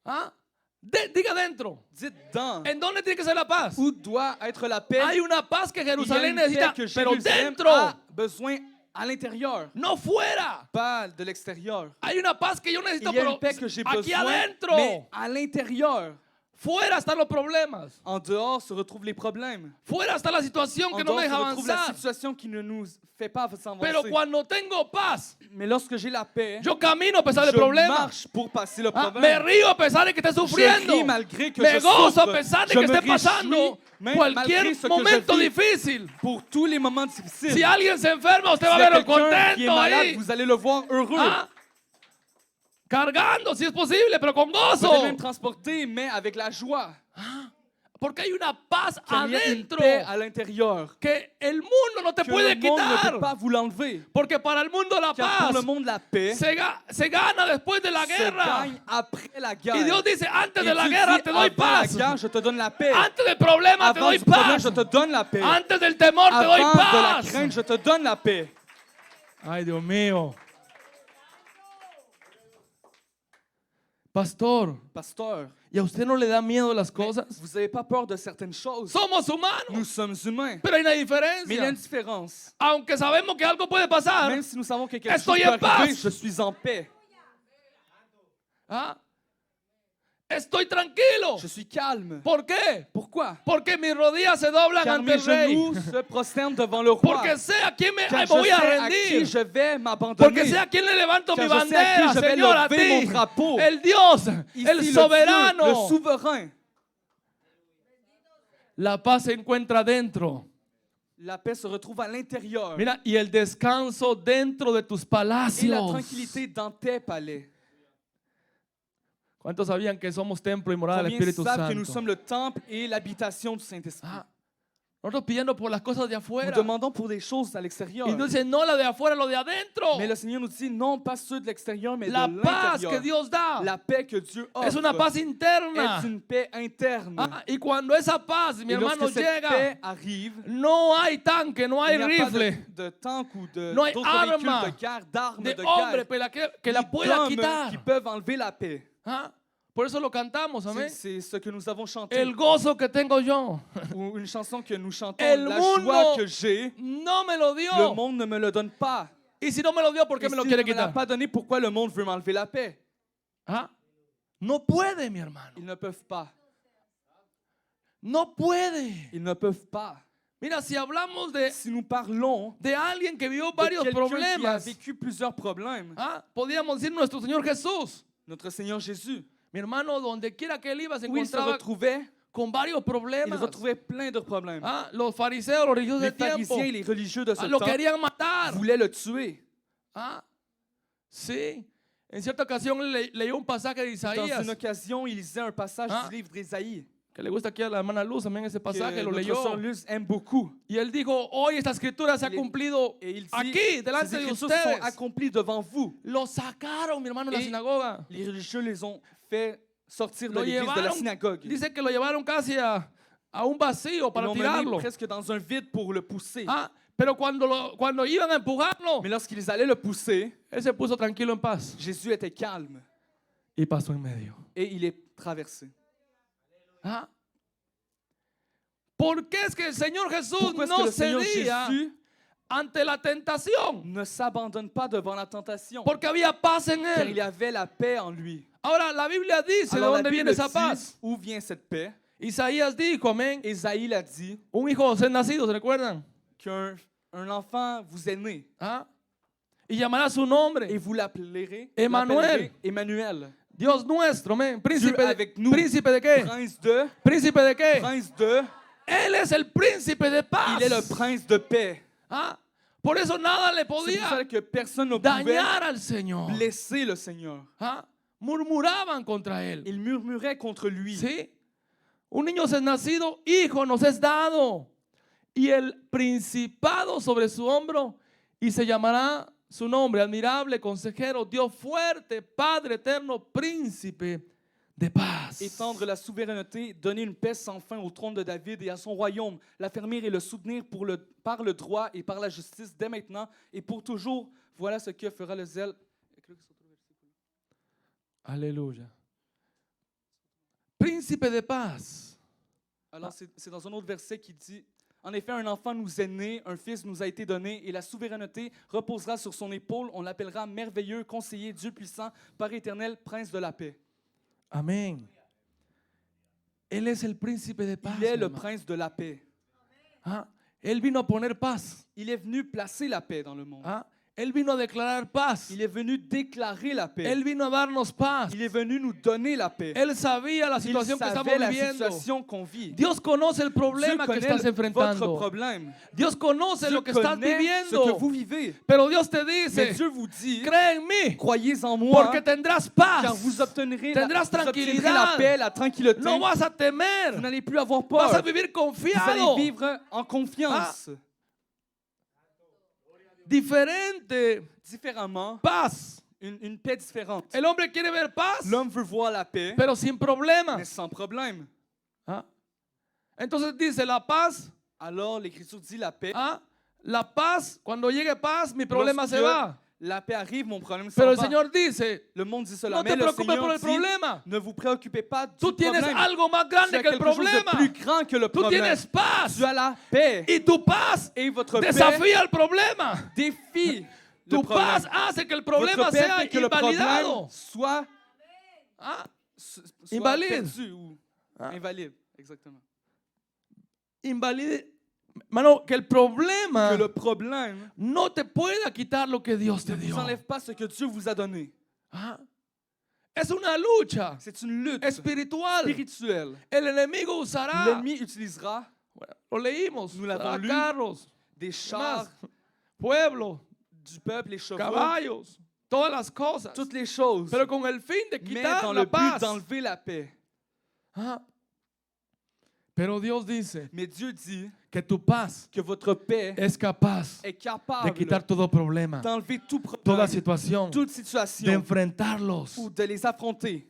¿Ah? Diga dentro. Dites dans. ¿En dónde tiene que ser la paz? Où doit être la paix? Hay una paz que Il y a Jerusalén une paix necesita, que pero Jérusalem dentro, a besoin à l'intérieur, no fuera. pas de l'extérieur. Hay una paz que yo Il necesito, y a pero une paix que j'ai aquí besoin, adentro. mais à l'intérieur. Fuera están los problemas. En dehors se retrouvent les problèmes. Fuera está la situación En que no me dehors se deja retrouve la avanzar. situation qui ne nous fait pas Pero avancer. cuando tengo paz, Mais lorsque j'ai la paix, yo camino a pesar je del problema. marche pour passer le Ah, me problème. río a pesar de que esté Je sufriendo. ris malgré que Me je gozo a souffre. pesar de Je que me esté pasando réjouis, même cualquier malgré ce que momento je vis. difícil. Pour tous les moments difficiles. Si alguien se enferma, usted va S'il a y a verlo quelqu'un qui est contento malade, ahí. vous allez le voir heureux. Ah, cargando si es posible, pero con Vous allez gozo. même transporter, mais avec la joie. Porque hay una paz Car il y a une adentro paix à l'intérieur. que el mundo no te Que puede le monde ne peut quitar. pas vous l'enlever. Porque para el mundo la Car pour paz le monde, la paix se gana después de la se guerra. gagne après la guerre. Y Dios dice, antes Et de la Dieu guerra dit, te doy avant la paz. guerre, je te donne la paix. Antes del problema te Avant doy du problème, paz. je te donne la paix. Antes del temor te doy Avant de la paz. crainte, je te donne la paix. Ay, Dios mío. Pastor, Pasteur, ¿y a usted no le da miedo las cosas? vous n'avez pas peur de certaines choses. Somos Nous humanos, sommes humains. pero hay una Mais il y a diferencia. une différence. Aunque sabemos que algo puede pasar, Même si nous savons que quelque Estoy chose en peut arriver, paz. je suis en paix. ¿ah? Estoy tranquilo. Je suis calme. ¿Por qué? Pourquoi? Porque mis rodillas se doblan Car ante mes el rey. genoux se prosternent devant le roi. Porque sé a quién me Car ay, je me voy a sais à qui rendir. je vais m'abandonner. Porque sé a quién le levanto Car mi je sais à qui bandera, je vais Señor, a lever mon ti. drapeau. El Dios, Ici, el le Dieu, soberano. le souverain. La paz se encuentra dentro. La paix se retrouve à l'intérieur. Mira, y el descanso dentro de tus Et la palacios. tranquillité dans tes palais. ¿Cuántos sabían que somos templo y morada del Combien Espíritu savent que nous Santo? sommes le temple et l'habitation du Saint-Esprit? Ah, nosotros pidiendo por las cosas de Nous afuera. demandons pour des choses à l'extérieur. Y Dios dice, no la de afuera, lo de adentro. Mais le Seigneur nous dit non, pas ceux de l'extérieur, mais La de paz que l'intérieur. Dios da La paix que Dieu offre es una paz interna. est une paix interne. Ah, y cuando esa paz, mi Et hermano, lorsque cette llega, paix arrive, no hay tanque, no hay il n'y a pas rifle de tank ou No hay d'autres véhicules arma de guerre, d'armes de de hombre guerre, que la ni pueda d'hommes quitar. qui peuvent enlever la paix. Ah, por eso lo cantamos, amén. C'est ce que nous avons chanté. El gozo que tengo yo, Ou une chanson que nous chantons, El la mundo joie que j'ai, no me lo le dio. monde ne me le donne pas. Y si no me lo dio, ¿por qué Et me lo s'il quiere ne me l'a quitar? pas donné, pourquoi le monde veut m'enlever la paix? Ah, no puede, mi hermano. Ils ne peuvent pas. No puede. Ils ne peuvent pas. Mira, si hablamos Si nous parlons de alguien que vivió de varios quelqu'un qui a problemas, vécu plusieurs problèmes, podríamos decir nuestro Señor Jesús. notre Seigneur Jésus, Mi hermano, donde quiera que él iba, se où il se encontraba retrouvait, con varios il problemas. retrouvait plein de problèmes. Los fariseos, los religiosos Les del tiempo, pharisiens et les religieux de ce lo temps querían matar. voulaient le tuer. Sí. En cierta ocasión leyó un pasaje de Dans Isaías, une occasion, il lisait un passage du livre d'Ésaïe que le gusta aquí a la hermana Luz, también ese que pasaje, lo notre leyó. sœur Luz aime beaucoup. Y él dijo, hoy esta escritura se ha cumplido Et il dit, aquí, delante ces de écritures sont ustedes. accomplies devant vous. Lo sacaron, mi hermano, de la Et sinagoga. les religieux les ont fait sortir de Lo l'église, de la llevaron, synagogue. dice que lo llevaron casi a un vacío Ils para l'ont mené tirarlo. presque dans un vide pour le pousser. Pero cuando iban a empujarlo, Mais lorsqu'ils allaient le pousser, él se puso tranquilo en paz Jésus était calme y pasó en medio. et il est traversé. ¿Por qué es que el Señor Jesús Pourquoi est-ce que no le Seigneur cedía Jésus ante la tentación? ne s'abandonne pas devant la tentation? Porque había paz en Car il y él. avait la paix en lui. Ahora, la Biblia dice de Alors la dónde Bible viene esa dit paz. où vient cette paix. Isaías dijo, amén, Ésaïe l'a dit, un hijo es nacido, ¿se recuerdan? qu'un enfant vous est né Y llamará su nombre, et vous l'appellerez Emmanuel. Emmanuel. Dios nuestro, amén. Dieu avec nous. ¿Príncipe de qué? Prince de, ¿Príncipe de qué? prince de, Él es el príncipe de paz. il est le prince de paix. Por eso nada le C'est pour podía ça que personne ne pouvait dañar al Señor. blesser le Seigneur. Murmuraban contra él. Il murmurait contre lui. ¿Sí? Un niño es nacido, hijo nos es dado. Y el principado sobre su hombro. Y se llamará su nombre, admirable, consejero, Dios fuerte, Padre eterno, príncipe de paz. Étendre la souveraineté, donner une paix sans fin au trône de David et à son royaume, l'affermir et le soutenir par le droit et par la justice dès maintenant et pour toujours. Voilà ce que fera le zèle. Alléluia. Príncipe de paz. Alors c'est dans un autre verset qui dit, en effet, un enfant nous est né, un fils nous a été donné, et la souveraineté reposera sur son épaule. On l'appellera merveilleux, conseiller, Dieu puissant, Père éternel, prince de la paix. Amén. Él es el príncipe de paz. Il est le hermano. prince de la paix. Él vino a poner paz. Il est venu placer la paix dans le monde. Él vino a declarar paz. Il est venu déclarer la paix. Él vino a darnos paz. Il est venu nous donner la paix. Él sabía la Il situación que estamos savait la viviendo. situation qu'on vit. Dios conoce el Dieu problema que connaît estás votre enfrentando. problème. Dios conoce Dieu lo que estás connaît ce que viviendo. vous vivez. Pero Dios te Mais dice, Dieu vous dit, cree en mí, croyez en moi, porque tendrás paz. car vous obtiendrez Tendrás la tranquilidad. paix, la tranquilité. No vas a Vous temer. n'allez plus avoir Vas a peur. vivir Vous allez confiado. vivre en confiance. Diferente. Différemment, Paz. une paix différente. El hombre quiere ver paz, L'homme veut voir la paix, pero sin mais problemas. sans problème. Entonces dice, la paz, Alors, l'Écriture dit la paix. la paz, cuando llegue paz, mi problema se Lorsque va. la paix arrive, mon problème s'en Pero el va. Señor dice, Le monde dit cela, no mais te le preocupes por Seigneur el dit, problema. ne vous préoccupez pas du Tú tienes problème. algo más Tu grande as que el quelque chose de problema. plus grand que le Tú problème. tienes paz. Tu as la paix. Y tu paz Et votre paix desafía el problema. défie le Tu problème. paz hace que el problema Votre paix sea fait que le problème invalidado. soit Invalide. perdu ou invalide. Exactement. Invalide. Hermano, que el problema Que le problème no te pueda quitar lo que Dios te ne dio. vous enlève pas ce que Dieu vous a donné. Es una lucha C'est une lutte espiritual. spirituelle. El enemigo usará, L'ennemi utilisera lo leímos, Nous l'avons usará lu. carros, des más, chars pueblo, du peuple, les chevaux, caballos, todas las cosas, toutes les choses, pero con el fin de mais quitar dans la le but paz. d'enlever la paix. Pero Dios dice Mais Dieu dit que tu paz que votre paix es capaz est de capable quitar todo problema, d'enlever tout toda problème, situación, toute de situation, enfrentarlos. ou de les affronter.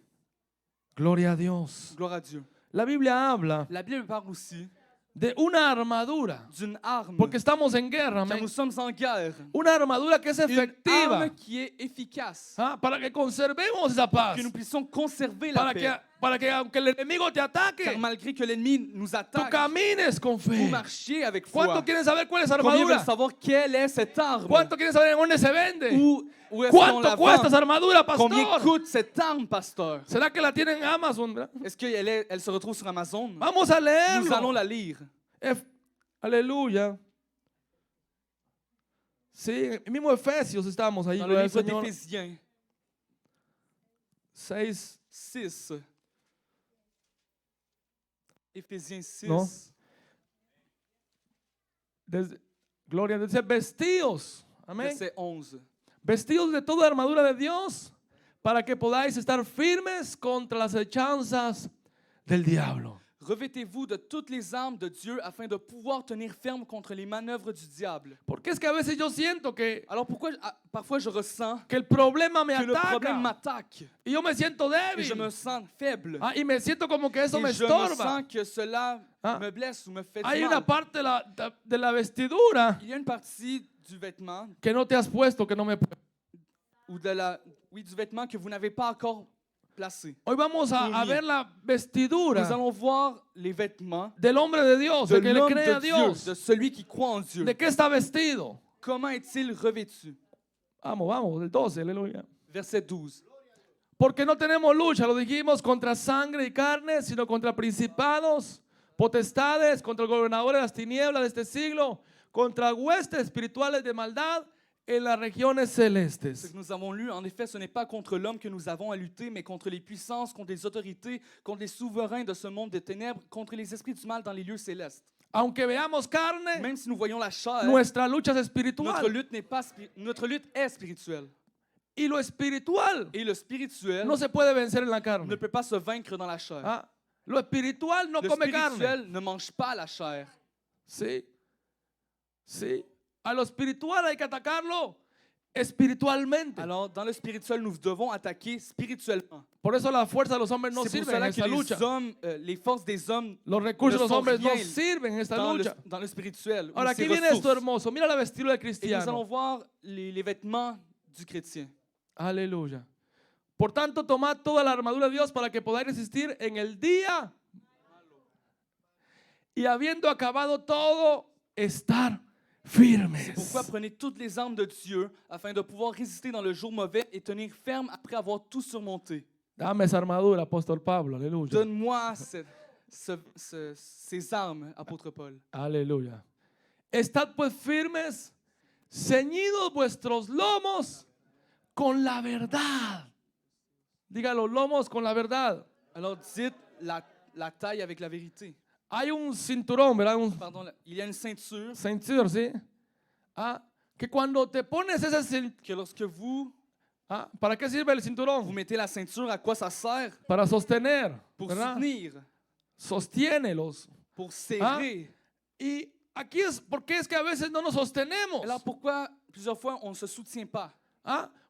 Gloria a Dios. Gloire à Dieu. La Biblia habla La Bible parle aussi de una armadura, d'une arme, porque estamos en guerra, car amén. nous sommes en guerre. Una armadura que es Une efectiva, arme qui est efficace, para que conservemos esa paz, que nous puissions conserver la paix. para que aunque el enemigo te ataque, Car malgré que l'ennemi nous tú attaque, camines con vous fe. marchiez avec foi. ¿Cuántos quieren saber cuál es esa Combien veulent armadura? savoir quelle est cette arme? ¿Cuántos quieren saber en dónde se vende? Où est-ce qu'on ¿Cuánto la cuesta vend? esa armadura, Combien pastor? coûte cette arme, pasteur? ¿Será que la tienen en Amazon? ¿Verdad? Est-ce qu'elle elle se retrouve sur Amazon? Vamos a Nous allons leerlo. la lire. Aleluya. Sí, el mismo Efesios estamos ahí. Dans le Gloria al livre Señor. d'Éphésiens 6. 6. Éphésiens 6. No. Gloria, dice vestidos. Amén. Verset 11. Vestidos de toda armadura de Dios para que podáis estar firmes contra las hechanzas del diablo. Revêtez-vous de toutes les armes de Dieu afin de pouvoir tenir ferme contre les manœuvres du diable. Porque es que a veces yo siento que Alors pourquoi parfois je ressens el problema me que le problème ataca m'attaque y yo me siento et je débil. me sens faible Y me siento como que eso et me je me estorba. sens que cela Ah. me blesse ou me fait du Hay una mal. parte de la vestidura Il y a une partie du vêtement que no te has puesto, que no me. ou du vêtement que vous n'avez pas encore placé. Hoy vamos a ver la vestidura Nous allons voir les vêtements del hombre de Dios, de el que le l'homme cree a de Dieu, Dios. de celui qui croit en Dieu. ¿De qué está vestido? Comment est-il revêtu? Vamos, del 12, aleluya. Verset 12. Porque no tenemos lucha, lo dijimos, contra sangre y carne, sino contra principados, potestades, contra el gobernador de las tinieblas de este siglo, contra huestes espirituales de maldad en las regiones Ce celestes. que nous avons lu, en effet, ce n'est pas contre l'homme que nous avons à lutter, mais contre les puissances, contre les autorités, contre les souverains de ce monde de ténèbres, contre les esprits du mal dans les lieux célestes. Aunque veamos carne, Même si nous voyons la chair, nuestra lucha es notre espiritual. notre lutte est spirituelle. Y lo espiritual Et le spirituel no se puede vencer en la ne carne. peut pas se vaincre dans la chair. Ah, lo espiritual no Le come carne. spirituel ne mange pas la chair. Sí, sí. A lo espiritual hay que atacarlo espiritualmente. Alors, dans le spirituel, nous devons attaquer spirituellement. Por eso la fuerza de los hombres no C'est pour sirve en cela que esta lucha. les forces des hommes Los recursos de ne los sont hombres no rien sirven en esta dans lucha. le spirituel. ou Ahora, ses aquí viene esto ressources. hermoso. Mira la vestidura del Et nous allons cristiano. voir les vêtements du chrétien. Aleluya. Por tanto, tomad toda la armadura de Dios para que podáis resistir en el día. Y habiendo acabado todo, estar firmes. Pourquoi prenez toutes les armes de Dieu afin de pouvoir résister dans le jour mauvais et tenir ferme après avoir tout surmonté. Dame esa armadura, apóstol Pablo. Aleluya. Donne-moi ces armes, apôtre Paul. Aleluya. Estad pues firmes, ceñidos vuestros lomos con la verdad. Diga los lomos con la verdad. Alors dites la taille avec la vérité. Hay un cinturón, ¿verdad? Un Pardon, il y a une ceinture cinturón, ¿sí? Que cuando te pones ese cinturón, que lorsque vous ¿para qué sirve el vous cinturón? mettez la ceinture, à quoi ça sert? Para sostener, Pour ¿verdad? soutenir, Sostiénelos. pour serrer. Y aquí es, porque es que a veces no nos sostenemos. Alors pourquoi plusieurs fois on ne se soutient pas?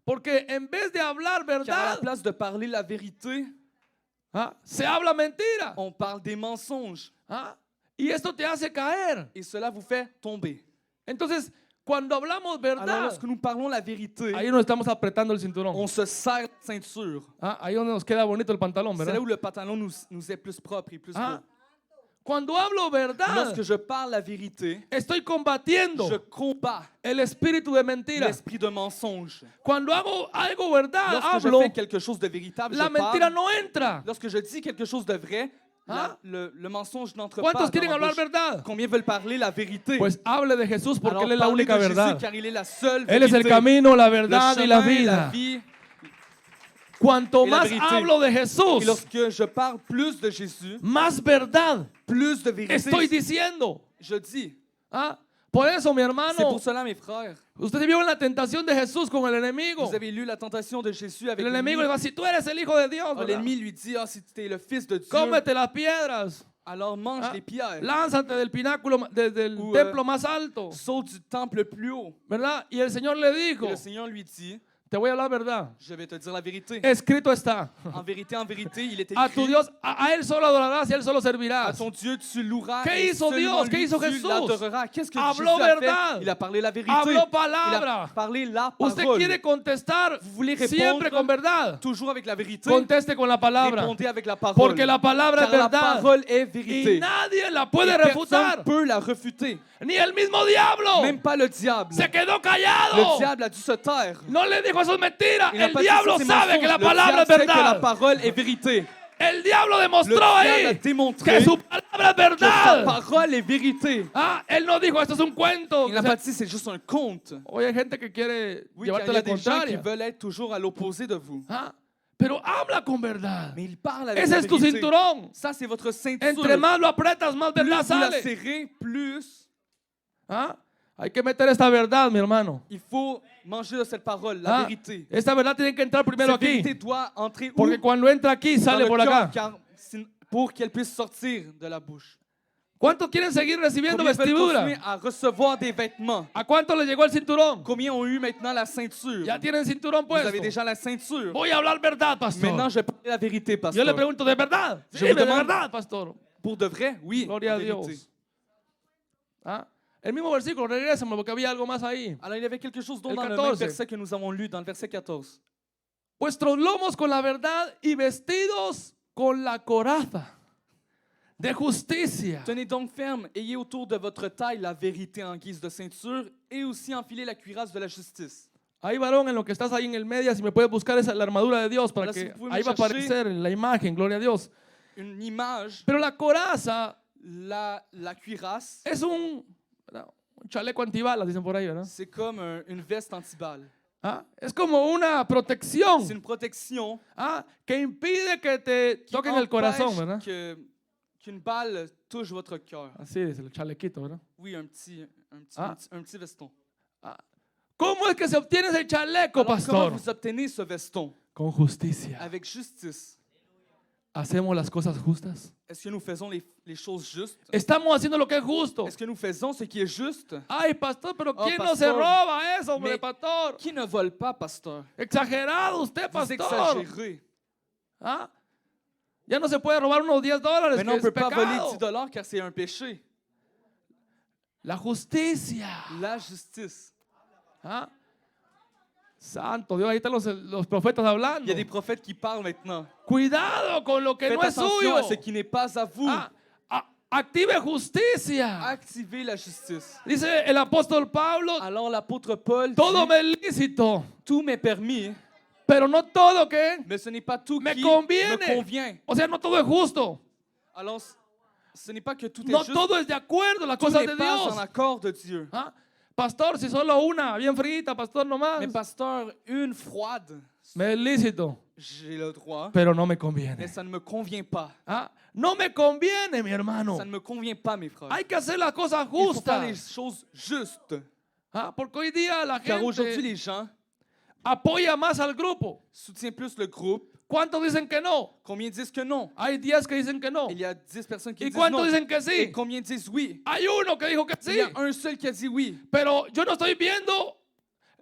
Porque en vez de hablar Car à la verdad, place de parler la vérité, se habla mentira. on parle des mensonges. Y esto te hace caer. Et cela vous fait tomber. Entonces, cuando hablamos Alors verdad, lorsque nous parlons la vérité, ahí nos estamos apretando el cinturón. on se serre la ceinture. Ahí donde nos queda bonito el pantalón, C'est ¿verdad? là où le pantalon nous est plus propre et plus beau. Cuando hablo verdad, Lorsque je parle la vérité, estoy combatiendo je combats el espíritu de mentira. l'esprit de mensonge. Cuando hago algo verdad, Lorsque je hablo, fais quelque chose de véritable, la je mentira parle. no entra. Lorsque je dis quelque chose de vrai, le mensonge n'entre pas ¿Cuántos dans quieren ma hablar bouche. verdad? Combien veulent parler la vérité? Pues hable de Jesús porque Alors, Él es la parlez única de Jésus, verdad. car il est la seule Él es el vérité. camino, la Le verdad y la chemin, la vida. vie. Cuanto y la más vérité. hablo de Et Jesús, lorsque je parle plus de Jésus, más verdad plus de vérité, estoy diciendo. je dis. Por eso, mi C'est hermano, pour cela, mes frères, usted vio la tentación de Jesús con el enemigo. vous avez lu la tentation de Jésus avec El enemigo l'ennemi. le va, si tú eres el hijo de Dios, Ah, ¿verdad? l'ennemi lui dit, si tu es le fils de Dieu, Cómete las piedras. alors mange les pierres. Lánzate del pináculo, desde el Ou, templo más alto, Saute du temple le plus haut. ¿verdad? Y el Señor le Et dijo, le Seigneur lui dit, te voy a hablar verdad. je vais te dire la vérité. Escrito está. En vérité, il est A tu écrit, Dios, a Él solo adorarás y a Él solo à servirás. ton Dieu tu loueras ¿Qué et hizo seulement Dios? ¿Qué lui hizo tu Jesús? l'adoreras. Qu'est-ce que Habló Jésus a verdad. fait? Il a parlé la vérité. Habló Il a palabra. parlé la Usted parole. quiere contestar Vous voulez répondre siempre con verdad. toujours avec la vérité? Conteste con la palabra. Répondez avec la parole. Porque la palabra es Car la verdad. parole est Y vérité. nadie la puede Et personne refutar. ne peut la refuter. Ni el mismo diablo. Même pas le diable. Se quedó Le callado. diable a dû se taire. No le dijo eso es mentira. Il n'a El pas dit diablo ça, c'est sabe mensonge. que la Le palabra diable es sait que la verdad. parole est vérité. El diablo Le demostró diable a ahí démontré que su palabra es que sa verdad. parole est vérité. Ah, él no dijo esto es un cuento. Il n'a pas dit c'est juste un conte. Hoy hay gente que quiere Oui, car llevarte il y la a des gens qui contraria. veulent être toujours à l'opposé de vous. Ah, pero habla con verdad. Mais il parle avec Ese la es tu vérité. cinturón. Ça, c'est votre ceinture. Entre más lo apretas, más Plus verdad vous la sale. serrez, plus Ah, hay que meter esta verdad, mi hermano. il faut manger de cette parole, la Ah, vérité. esta verdad tiene que entrar primero Cette vérité aquí. doit entrer où? Porque cuando entra aquí, Dans sale le por cœur, acá. car pour qu'elle puisse sortir de la bouche. ¿Cuántos quieren seguir recibiendo Combien veulent vestidura? continuer à recevoir des vêtements? ¿A cuántos les llegó el cinturón? Combien ont eu maintenant la ceinture? Ya tienen cinturón Vous avez puesto. déjà la ceinture. Voy a hablar verdad, Maintenant, pastor. je vais parler la vérité, Yo le pasteur. pregunto, ¿de verdad? Je Sí, vous de demande- verdad, pastor. Pour de vrai? Oui, Gloria en a vérité. Dios. Ah, el mismo versículo, regrésame porque había algo más ahí. Alors, il y avait quelque chose d'autre El dans le 14. même verset que nous avons lu, dans le verset 14. Vuestros lomos con la verdad y vestidos con la coraza de justicia. Tenez donc ferme, ayez autour de votre taille la vérité en guise de ceinture et aussi enfilez la cuirasse de la justice. Ahí, varón, en lo que estás ahí en el media, si me puedes buscar esa, la armadura de Dios para Ahora, si que vous pouvez me ahí va a chercher- aparecer la imagen, gloria a Dios. Une image, Pero la coraza la cuirasse, es un chaleco antibalas, dicen por ahí, ¿verdad? c'est comme une veste antiballe. Ah, es como una protección, C'est une protection que impide que te qui toquen el corazón, empêche ¿verdad? qu'une balle touche votre cœur. Así es, el chalequito, ¿verdad? Oui, un Ah. petit veston. ¿Cómo es que se obtiene ese chaleco, Alors, comment pastor? vous obtenez ce veston? Con justicia. Avec justice. ¿Hacemos las cosas justas? Est-ce que nous faisons les choses justes? ¿Estamos haciendo lo que es justo? Est-ce que nous faisons ce qui est juste? Ay, pastor, pero Oh, ¿quién no se pastor. roba eso, hombre, Mais- pastor? Qui ne vole pas, pasteur? Exagerado usted, Vous pastor. exagérez. ¿Ah? Ya no se puede robar unos $10, Maintenant, on que ne peut es pas voler pecado. 10 $ car c'est un péché. La justicia. La justice. ¿Ah? Santo Dios, ahí están los profetas hablando. Il y a des prophètes qui parlent maintenant. Cuidado con lo que Faites no es attention suyo. à ce qui n'est pas à vous. Active justicia. Activez la justice. Dice el apóstol Pablo, Alors l'apôtre Paul todo dit, me es lícito, tout m'est permis, pero no todo que mais ce n'est pas tout me qui conviene. me convient. O sea, no todo es justo. Alors, ce n'est pas que tout No est juste, todo es de acuerdo a las tout cosas n'est de pas Dios. en accord de Dieu. ¿Ah? Pastor, si solo una, bien frita, pastor nomás. Mais pasteur, une froide, Me es lícito, j'ai le droit, pero no me mais conviene. ça ne me convient pas. ¿Ah? No me conviene, mi hermano. Ça ne me convient pas, mes frères. Hay que hacer las cosas Il faut faire les justas. choses justes. ¿Ah? Porque hoy día la Car aujourd'hui, gente les gens apoya más al grupo. soutiennent plus le groupe. ¿Cuántos dicen que no? Combien disent que non? Hay 10 que dicen que no. Il y a 10 personnes qui ¿Y disent non. cuántos dicen que Et sí? combien disent oui? Hay uno que dijo que Il sí. y a un seul qui a dit oui. Pero yo no estoy viendo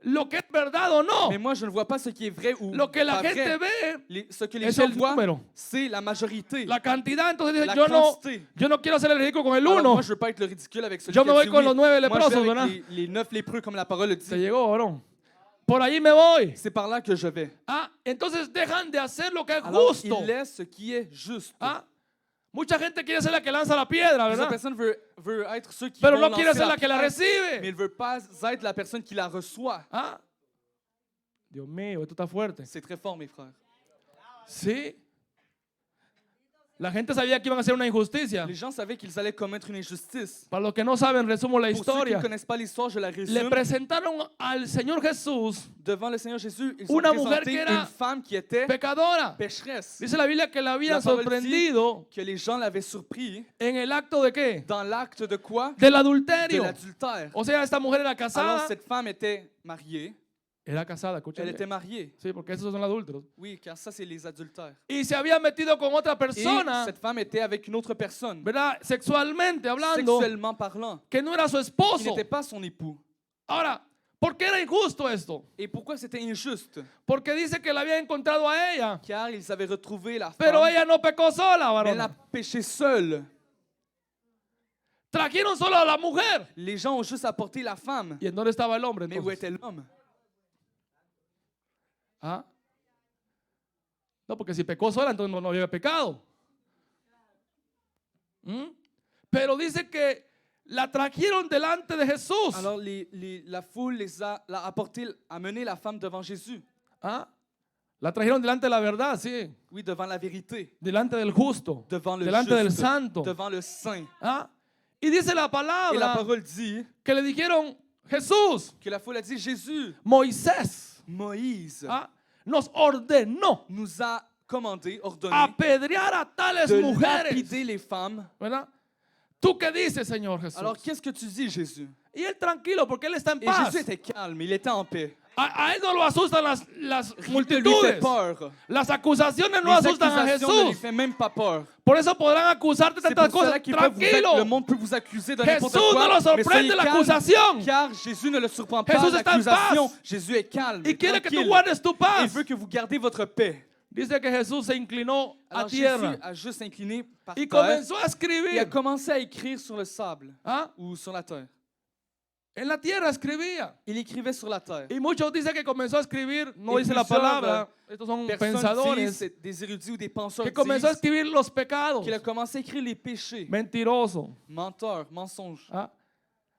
lo que es verdad o no. Mais moi, je ne vois pas ce qui est vrai ou Lo que la pas gente vrai. ve Ce que les es gens el voient, número. c'est la majorité. La cantidad, entonces dice, La quantité. yo no quiero hacer el ridículo con el Alors, uno. moi, je veux pas être le ridicule avec celui Yo qui me a voy dit con oui. los 9 Moi, je leprosos, vais ¿verdad? avec les 9 lépreux, comme la parole le Se dit. llegó, varón. Por ahí me voy. C'est par là que je vais. Entonces dejan de hacer lo que es Alors, justo. il laisse ce qui est juste. Mucha gente quiere ser la que lanza la piedra, Plusieurs ¿verdad? personnes veulent être ceux qui Pero vont no quiere lancer ser la la que la pierre, recibe. mais il ne veut pas être la personne qui la reçoit. Dios mío, esto está fuerte. C'est très fort, mes frères. Sí. La gente sabía que iban a hacer una injusticia. Les gens savaient qu'ils allaient commettre une injustice. Para los que no saben, resumo la Pour ceux qui historia. ne connaissent pas l'histoire, je la Le résume. presentaron al Señor Jesús Devant le Seigneur Jésus, ils ont Una mujer présenté que era une femme qui était pecadora. pécheresse. Dice la Biblia que la habían La parole sorprendido Que les gens l'avaient surpris en el acto de qué? dans l'acte de quoi? Del De adulterio. l'adultère. O sea, esta mujer era Alors, casada. cette femme était mariée. Era casada, escuchen. Elle était mariée. Sí, porque esos son adúlteros. Oui, car ça, c'est les adultères. Y se había metido con otra Et persona, cette femme était avec une autre personne, ¿verdad? Sexualmente hablando, sexuellement parlant, que no era su qui esposo. n'était pas son époux. Ahora, ¿por qué era injusto esto? Et pourquoi c'était injuste? Porque dice que la había encontrado a ella, Car ils avaient retrouvé la pero femme, ella no pecó sola, mais elle a varón. péché seule. Trajeron solo a la mujer. Les gens ont juste apporté la femme. ¿Y en dónde estaba el hombre Mais où entonces? était l'homme? No, porque si pecó sola, entonces no había pecado. Pero dice que la trajeron delante de Jesús. Alors la foule l'a apporté, a mené la femme devant Jésus. La trajeron delante de la verdad, sí. Oui, devant la vérité, Delante del justo. devant le Delante del juste, santo. devant le saint. ¿Ah? Y dice la Et la palabra parole dit que le dijeron, Jesús, que la foule a dit, Jésus, Moisés, Moïse, ¿ah? Nos ordenó nous a commandé, ordonné apedrear a tales de mujeres. lapider les femmes. ¿Verdad? ¿Tú qué dices, Señor Jesús? Alors, qu'est-ce que tu dis, Jésus? Y él tranquilo porque él está en Et paz. Jésus était calme, il était en paix. A él no lo asustan las Rien ne lui fait multitudes. peur. Las acusaciones no Les asustan a accusations ne lui Jesús. fait même pas peur. Por eso podrán acusarte de C'est tantas pour cela cosas. qu'ils peuvent le Tranquilo. monde peut vous accuser de n'importe Jesús quoi. no lo Mais sorprende soyez la calme, acusación. car Jésus ne le surprend pas Jesús está en l'accusation. paz. Jésus est calme, Y quiere que tú tranquille. guardes tu Il paz. veut que vous gardez votre paix. Dice que Jesús se inclinó a Alors tierra Jésus a juste incliné par y terre comenzó a et a escribir. commencé à écrire sur le sable ¿Ah? ou sur la terre. En la tierra escribía. Il écrivait sur la terre. Y muchos dicen que comenzó a escribir, no Y dice la plusieurs, palabra, estos son Personne disent, pensadores, c'est des érudits ou des penseurs que comenzó a disent escribir los pecados. qu'il a commencé à écrire les péchés, Mentiroso, menteur, mensonge, ¿ah?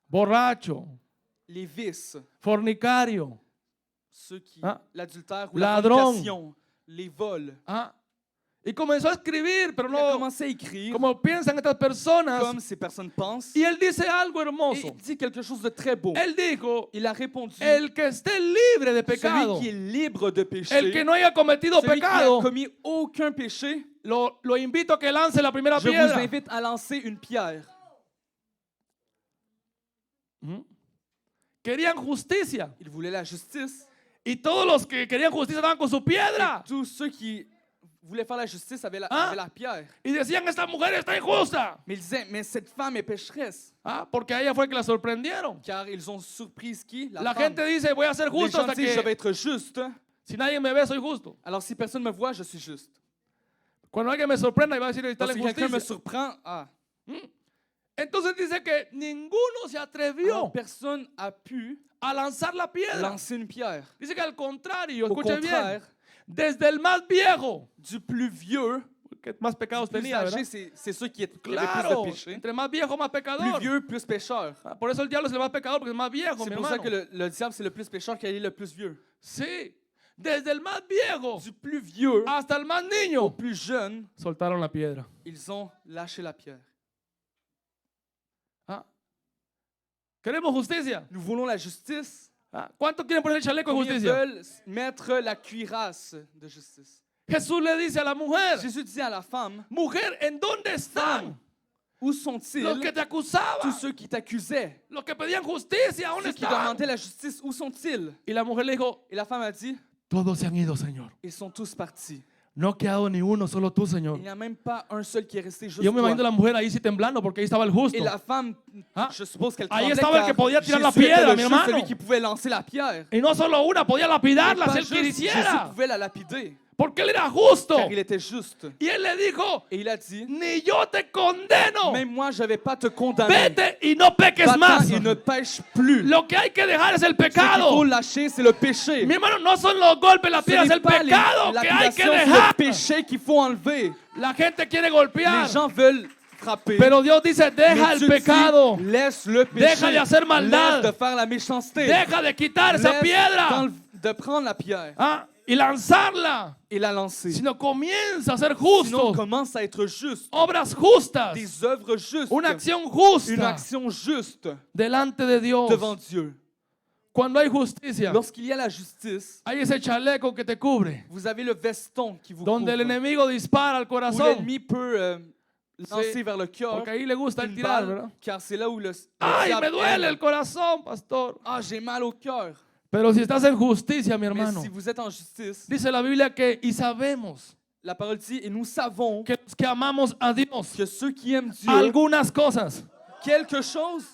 Borracho, les vices, fornicario, ceux qui Ah. l'adultère ou Ladrón. la fornication, les vols. ¿ah? Y comenzó a escribir, pero Il a no commencé à écrire como piensan estas personas. comme ces personnes pensent. Y él dice algo Et hermoso. il dit quelque chose de très beau. Él dijo, Il a répondu, el que esté libre de celui pecado, qui est libre de péché, el que no haya cometido celui qui n'a pecado, commis aucun péché, lo invito a que lance la primera je vous piedra. invite à lancer une pierre. Ujú. Querían justicia. Il voulait la justice. Y todos los que querían justicia estaban con su piedra. Et tous ceux qui voulaient faire la justice avaient la, Ah. avaient la pierre. Y decían, esta mujer está injusta. Mais ils disaient, mais cette femme est pécheresse. ¿Ah? Porque a ella fue que la sorprendieron. Car ils ont surpris qui? La femme. gente dice, voy a ser Les justo gens hasta disent, je vais que être juste. si nadie me ve, soy justo. Alors si personne me voit, je suis juste. Cuando alguien me sorprenda y va a decir, está la Si quelqu'un me injusticia. surprend, Entonces dice que ninguno se atrevió alors personne a pu a lanzar la piedra. lancer une pierre. Dice que al contrario, Au escuche bien, contraire, desde el más viejo, du plus vieux, que más pecados plus tenía, âgé, ¿verdad? c'est ceux qui avaient plus de Claro, péché. entre más viejo, más Plus pecador. vieux, plus pécheur. Ah, por eso el diablo es el más pecador, porque es más viejo, C'est mi pour ça hermano. que le diable, c'est le plus pécheur car il est le plus vieux. Sí, desde el más viejo Du plus vieux hasta el más au niño, plus jeune, soltaron la piedra. ils ont lâché la pierre. Ah. ¿Queremos justicia? Nous voulons la justice. Ah. ¿Cuántos quieren poner el chaleco de Combien justicia? veulent mettre la cuirasse de justice? Jesús le dice a la mujer, Jésus dit à la femme, mujer, ¿en dónde están où sont-ils los que te acusaban? tous ceux qui t'accusaient? Los que pedían justicia, ¿dónde Ceux qui están? demandaient la justice, où sont-ils? Y la mujer le dijo, Et la femme a dit, todos se han ido, Señor. ils sont tous partis. No ha quedado ni uno, solo tú, Señor. Il n'y a même pas un seul qui est resté juste Yo me imagino toi. la mujer ahí sí temblando porque ahí estaba el justo. Et la femme, Ah. je suppose qu'elle Ahí tremblait estaba el car que podía tirar la Jésus était piedra, le mi juste, hermano. celui qui pouvait lancer la pierre. Y no solo una, podía Et lapidarla pas si él juste, Jésus quisiera. pouvait la lapider, Porque él era justo. car il était juste. Y él le dijo, Et il a dit, ni yo te condeno. même moi, je ne vais pas te condamner. Vete y no peques Va-t'en más. et ne pêche plus. Lo que hay que dejar es el Ce qu'il faut pecado. lâcher, c'est le péché. Mi hermano, no son los golpes, las Ce piedras, n'est el pas pecado que hay que lapidation, c'est le dejar. péché qu'il faut enlever. La gente quiere golpear. Les gens veulent frapper. Pero Dios dice, deja Mais el Dieu dit, pecado. laisse le péché. Deja de hacer maldad. Laisse de faire la méchanceté. Deja de quitar esa Laisse piedra. de prendre la pierre Ah, y lanzarla. et la lancer. Sino comienza a ser Sinon, on justo. commence à être juste. Obras justas. Des œuvres justes. Una acción Une justa action juste delante de Dios. devant Dieu. Cuando hay justicia, Lorsqu'il y a la justice, hay ese chaleco que te cubre. vous avez le veston qui vous Donde el couvre. enemigo dispara al Où corazón. l'ennemi peut lancer Sí, vers le cœur Porque ahí le gusta el une tirar, balle, ¿verdad? car c'est là où le Ay, diable me duele aime. el corazón, pastor. Ah, j'ai mal au cœur. Pero si estás en justicia, mi Mais hermano, si vous êtes en justice, dice la Biblia que y sabemos la parole dit, et nous savons que los que amamos a Dios, que ceux qui aiment Dieu, algunas cosas, quelque chose,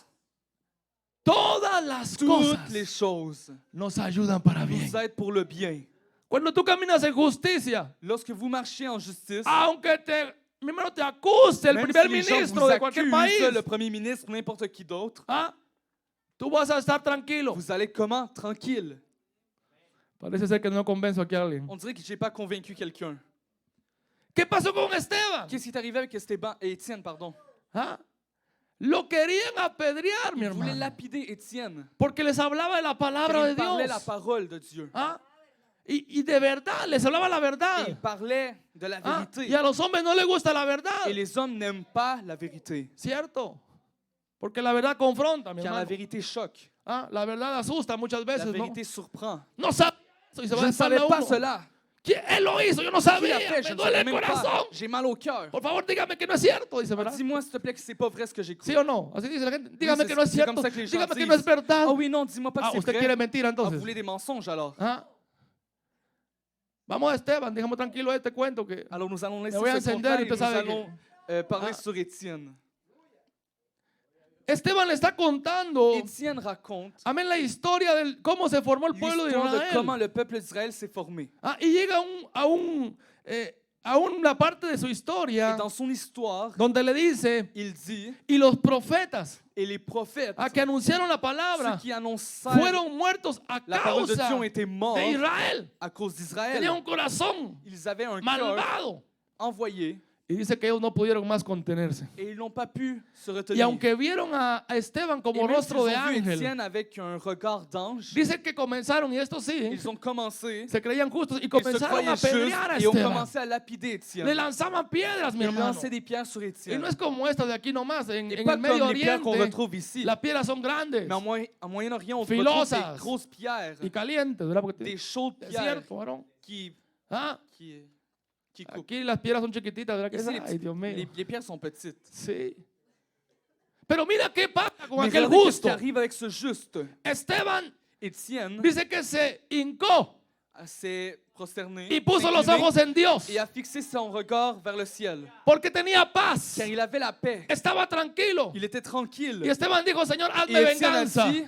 todas las toutes les cosas choses nos ayudan para bien. nous aident pour le bien. Cuando tú caminas en justicia, Lorsque vous marchez en justice, aunque mi hermano te acuse el même primer si les gens ministro vous de cualquier país, accusent, le premier ministre, n'importe qui d'autre, ah, tú vas a estar tranquilo. vous allez comment? Tranquille. Parece ser que no convenzo aquí a alguien. On dirait que j'ai pas convaincu quelqu'un. ¿Qué pasó con Esteban? Qu'est-ce qui est arrivé avec Esteban et Étienne, pardon? ¿Ah? Lo querían apedrear, mi Ils voulaient hermano, lapider Étienne. porque les hablaba de la Car palabra de il parlait la Dios. parole de Dieu. ¿Ah? Y de verdad, les hablaba la Et il verdad. parlait de la Ah, vérité. y a los hombres no les gusta la verdad. Et les hommes n'aiment pas la vérité, ¿Cierto? Porque la verdad confronta, mi car la hermano. vérité choque. Ah, la verdad asusta muchas La veces, ¿no? vérité surprend. No sabe eso y se va Je a ne espantar savais a pas uno. cela. Él lo hizo, yo no Qui l'a sabía. fait? Je Me ne duele savais el même pas. corazón. J'ai mal au cœur. Por favor, dígame que no es cierto, dice, ¿verdad? Dis-moi, s'il te plaît, que c'est pas vrai ce que j'écoute. ¿Sí o no? Así dice la gente. Dígame que no es c'est comme cierto. ça que les gens Dígame que disent. no es verdad. Ah oui, non, dis-moi pas que Ah, c'est usted vrai. quiere mentir Ah, vous entonces. voulez des mensonges alors. Ah. Vamos a Esteban, dejamos tranquilo este cuento que Alors nous allons laisser Me voy a ce encender y contact et usted nous sabe allons parler Ah. sur Étienne. Esteban le está contando, Étienne raconte amén, la historia de cómo se formó el pueblo de l'histoire de comment Israel. le peuple d'Israël s'est formé. Ah, y llega a una parte de su Et historia dans son histoire, donde le dice, il dit, y los profetas et les prophètes, que anunciaron la ceux palabra, qui annoncèrent fueron muertos a la parole de causa Dieu ont été morts de Israel. à cause Tenía d'Israël. un corazón Ils avaient un cœur malvado. envoyé Y dice que ellos no pudieron más contenerse. et ils n'ont pas pu se Y retenir. aunque vieron a Esteban Et como même s'ils rostro ont de vu ángel, Étienne avec un regard d'ange, dice que comenzaron, y esto sí, ils ont commencé, se creían justos y ils se comenzaron croyaient a apedrear a justes et ont Esteban. commencé à lapider Le Étienne. lanzaban piedras, mi Ils hermano. lançaient des pierres sur Y Étienne. no es como esta de aquí nomás, en Et el pas Medio comme les pierres qu'on Oriente, retrouve ici. las piedras son grandes Mais en Moyen-Orient, on retrouve Filosas. des grosses pierres, y calientes, ¿verdad? Porque des chaudes es pierres cierto, varón. qui, Ah, qui, qui coupent. aquí las piedras son chiquititas, ¿verdad? Que Ici, ay, Dios mío. les pierres sont petites. Sí. Pero mira qué pasa con Mais aquel regardez qu'est-ce justo. qui arrive avec ce juste. Esteban Étienne dice que se hincó s'est prosterné, y puso s'est los incliné ojos en Dios et a fixé son regard vers le ciel. porque tenía paz. Car il avait la paix. Estaba tranquilo. Il était tranquille. Y Esteban dijo, Señor, Et hazme Étienne a venganza. dit,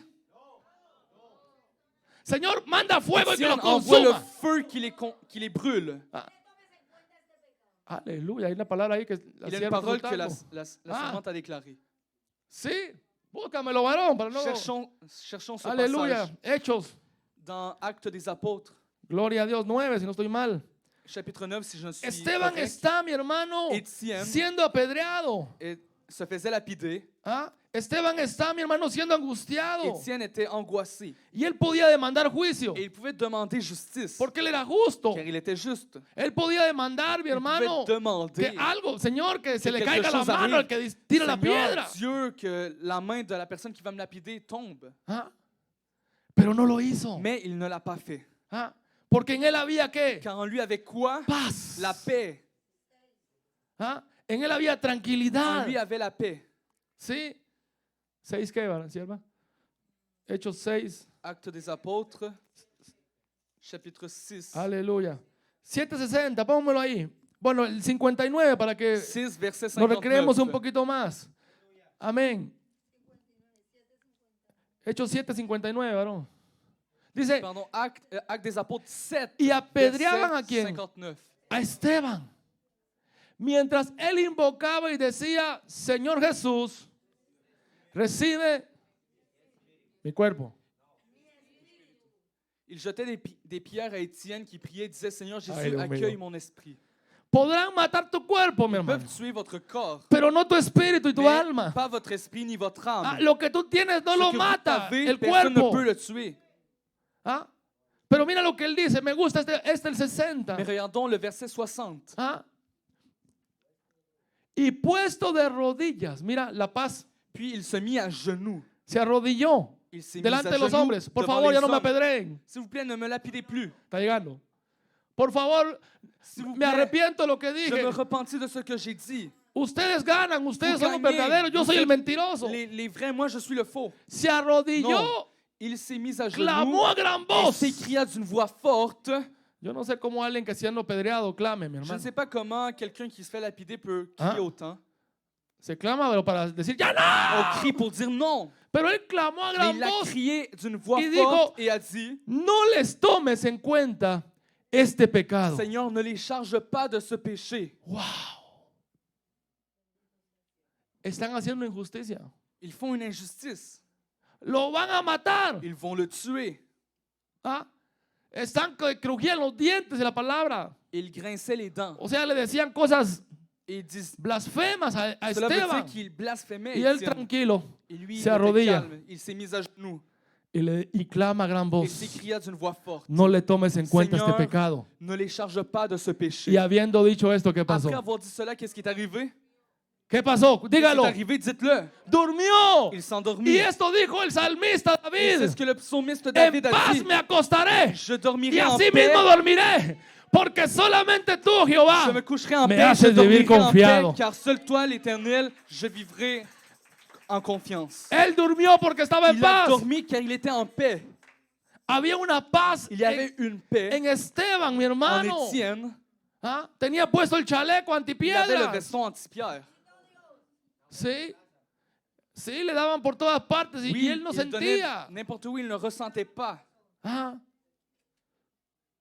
Señor, manda fuego y que lo Étienne envoie le consuma. feu qui les brûle. Ah. Aleluya, hay una palabra ahí que la Il y a une sierva parole que la disfrutando. servante a déclarée. Sí, búscamelo, varón, para no. Cherchons ce Aleluya, passage Hechos. dans Actes des Apôtres, Gloria a Dios, 9, si no estoy mal. chapitre 9, si je ne suis Esteban correct. está, mi hermano, Etienne siendo apedreado. et se faisait lapider. ¿Ah? Esteban está, mi hermano, siendo angustiado. Étienne était angoissé. Y él podía demandar juicio, Et il pouvait demander justice, porque él era justo. car il était juste. Él podía demandar, mi Il hermano, pouvait demander que algo, Señor, que se le quelque caiga la chose mano arrive. al que tira la Seigneur piedra. Dieu, que la main de la personne qui va me lapider tombe. ¿Ah? Pero no lo hizo. Mais il ne l'a pas fait. ¿Ah? Porque en él había ¿qué? Car en lui avait quoi? Paz. La paix. ¿Ah? En él había En tranquilidad. lui avait la paix. ¿Sí? 6 qué, ¿verdad, sierva? Hechos 6. Actes des Apôtres, chapitre 6. Aleluya. 7:60, pónmelo ahí. Bueno, el 59 para que 6, verset nos recreemos un 59. poquito más. Amén. Hechos 7:59, varón. Dice, Pardon, Actes des Apôtres 7, y apedreaban verset a quién? 59. A Esteban. Mientras él invocaba y decía, Señor Jesús, recibe mi cuerpo. Il jetait des pierres à Étienne qui priait et disait, Seigneur Ay, Jésus, Dios accueille mío. mon esprit. Podrán matar tu cuerpo, mi Ils hermano, peuvent tuer votre corps, pero no tu espíritu y tu mais alma. pas votre esprit ni votre âme. Ah, lo que tú tienes no Ce lo que vous mata avez, el personne ne cuerpo. peut le tuer. Ah, pero mira lo que él dice, me gusta el 60. Mais regardons le verset 60. Ah. Y puesto de rodillas, mira la paz, Puis il se mit à genoux. se arrodilló Il s'est mis delante à de los genoux hombres. Por devant favor, les ya no me hommes. apedreen. S'il vous plaît, ne me lapidez plus. Está llegando. Por favor, S'il vous me plaît, arrepiento de lo que je dije. me repentis de ce que j'ai dit. Ustedes ganan, ustedes Vous son los gagnez. verdaderos, yo Vous soy el êtes mentiroso. Les vrais, moi je suis le faux. Se arrodilló, Non. Il s'est mis à genoux clamó a gran et voz. s'écria d'une voix forte. Yo no sé cómo alguien que siendo apedreado clame, mi Je ne hermano. sais pas comment quelqu'un qui se fait lapider peut crier Ah. autant. Se clama, pero para decir, ¡ya On no! crie pour dire non. Pero él clamó a Mais gran il a voz. crié d'une voix Y dijo, forte et a dit, No les tomes en cuenta este pecado. Seigneur, ne les charge pas de ce péché. Wow. Están haciendo injusticia. Ils font une injustice. Lo van a matar. Ils vont le tuer. ¿Ah? Están que crujían los dientes de la palabra. Ils grinçaient les dents. O sea, le decían cosas Et ils disent, blasfemas a cela veut dire Esteban. qu'il blasphémait Y él Étienne. tranquilo Et lui, il se était arrodilla. calme. Il s'est mis à genoux. y clama a gran et voz, s'écria d'une voix forte. no le tomes en cuenta este Señor, pecado. Ne les charge pas de ce péché. Y habiendo dicho esto, ¿qué pasó? Après avoir dit cela, qu'est-ce qui est arrivé? ¿Qué pasó? Qu'est-ce qui Dígalo. est arrivé? Dites-le. Durmió. Il Y s'endormit. esto dijo el salmista Et c'est David. ce que le psalmiste En David a paz dit. me acostaré Je y dormirai en así paix. mismo dormiré, porque solamente tú, Je Jehová, me coucherai en me paix. Je haces vivir dormirai en paix, confiado. car seul toi, l'Éternel, je vivrai en confiance. Él durmió porque estaba en Il a paz. dormi car il était en paix. Había una paz Il y avait une paix en Esteban, mi en hermano. Étienne. ¿Ah? Tenía puesto el chaleco Il avait le antipiedras. veston anti-pierre. Sí. Sí, le daban por todas partes y, Oui, y él no il donnait sentía. n'importe où, il ne ressentait pas. Ah.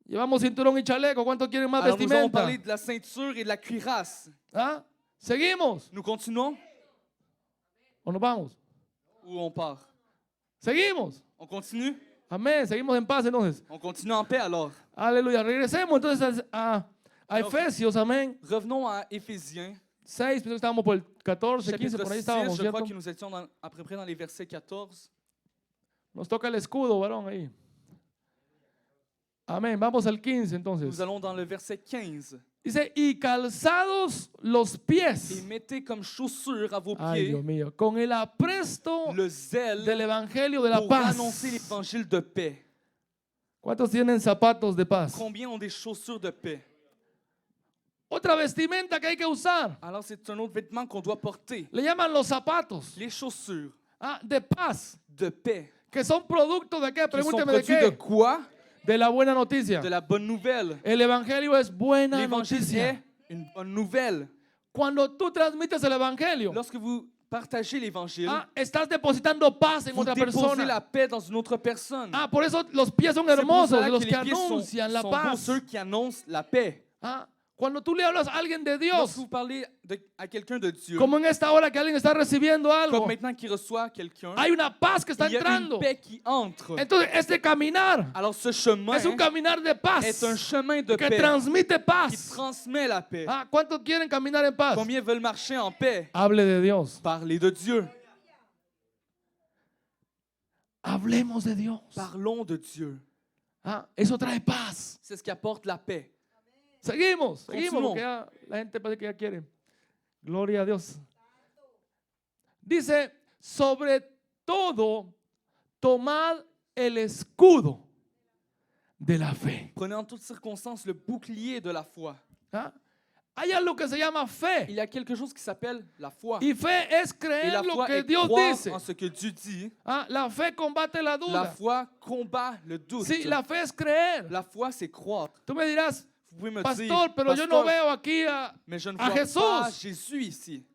Llevamos cinturón y chaleco. ¿Cuántos quieren más Alors nous allons vestimenta? parler de la ceinture et de la cuirasse. ¿Ah? ¿Seguimos Nous continuons o nos vamos? ou on part? Seguimos. On continue? Amén. Seguimos en paz entonces. On continue en paix alors. Aleluya. Regresemos entonces a Efesios. Amén. Revenons à Éphésiens, 6, pensé que estábamos por el 14, 15, chapitre por ahí 6. estábamos, Je crois ¿cierto? que nous étions à peu près dans les versets 14. Nos toca el escudo, varón, ahí. Amén. Vamos al 15 entonces. Nous allons dans le verset 15. Dice, y calzados los Et pies. mettez comme chaussure à vos Ay, pieds Dios mío. Con el apresto le zèle del evangelio de la pour paz. annoncer l'évangile de paix. ¿Cuántos tienen zapatos de paz? Combien ont des chaussures de paix? Otra vestimenta que hay que usar. Alors c'est un autre vêtement qu'on doit porter. Le llaman los zapatos Les chaussures de paz. de paix. Que son producto de qué? Qui sont Pregúnteme de produits de qué. quoi? De la buena noticia. De la bonne nouvelle. El evangelio es buena L'évangile noticia. est une bonne nouvelle. Cuando tú transmites el evangelio, Lorsque vous partagez l'évangile, estás depositando paz en vous otra déposez persona. la paix dans une autre personne. Por eso los pies son C'est pour hermosos, cela los que que les pieds anuncian la sont beaux, paz. ceux qui annoncent la paix. Cuando tú le hablas a alguien de Lorsque Dios, vous parlez à quelqu'un de Dieu, como en esta hora que alguien está recibiendo algo, comme maintenant qu'il reçoit quelqu'un, hay una paz que está il y a entrando. une paix qui entre. Entonces, este caminar Alors ce chemin es un caminar de paz est un chemin de que paix transmite qui paz. transmet la paix. ¿Cuántos quieren caminar en paz? Combien veulent marcher en paix? Hable de Dios. Parlez de Dieu. Hablemos de Dios. Parlons de Dieu. Eso trae paz. C'est ce qui apporte la paix. Seguimos, Continuamos. porque ya la gente parece que ya quiere. Gloria a Dios. Dice, sobre todo, tomad el escudo de la fe. Prenez en toutes circonstances le bouclier de la foi. Hay algo que se llama fe. Il y a quelque chose qui s'appelle la foi. Y fe es Et creer la lo foi que est Dios croire dice. en ce que Dieu dit. La fe combate la La duda. foi combat le doute. Sí, la fe es creer. La foi, c'est croire. Tú me dirás, Vous pouvez me pastor, dire, pero yo no pasteur, veo aquí mais je ne a vois pas Jesús. Jésus ici.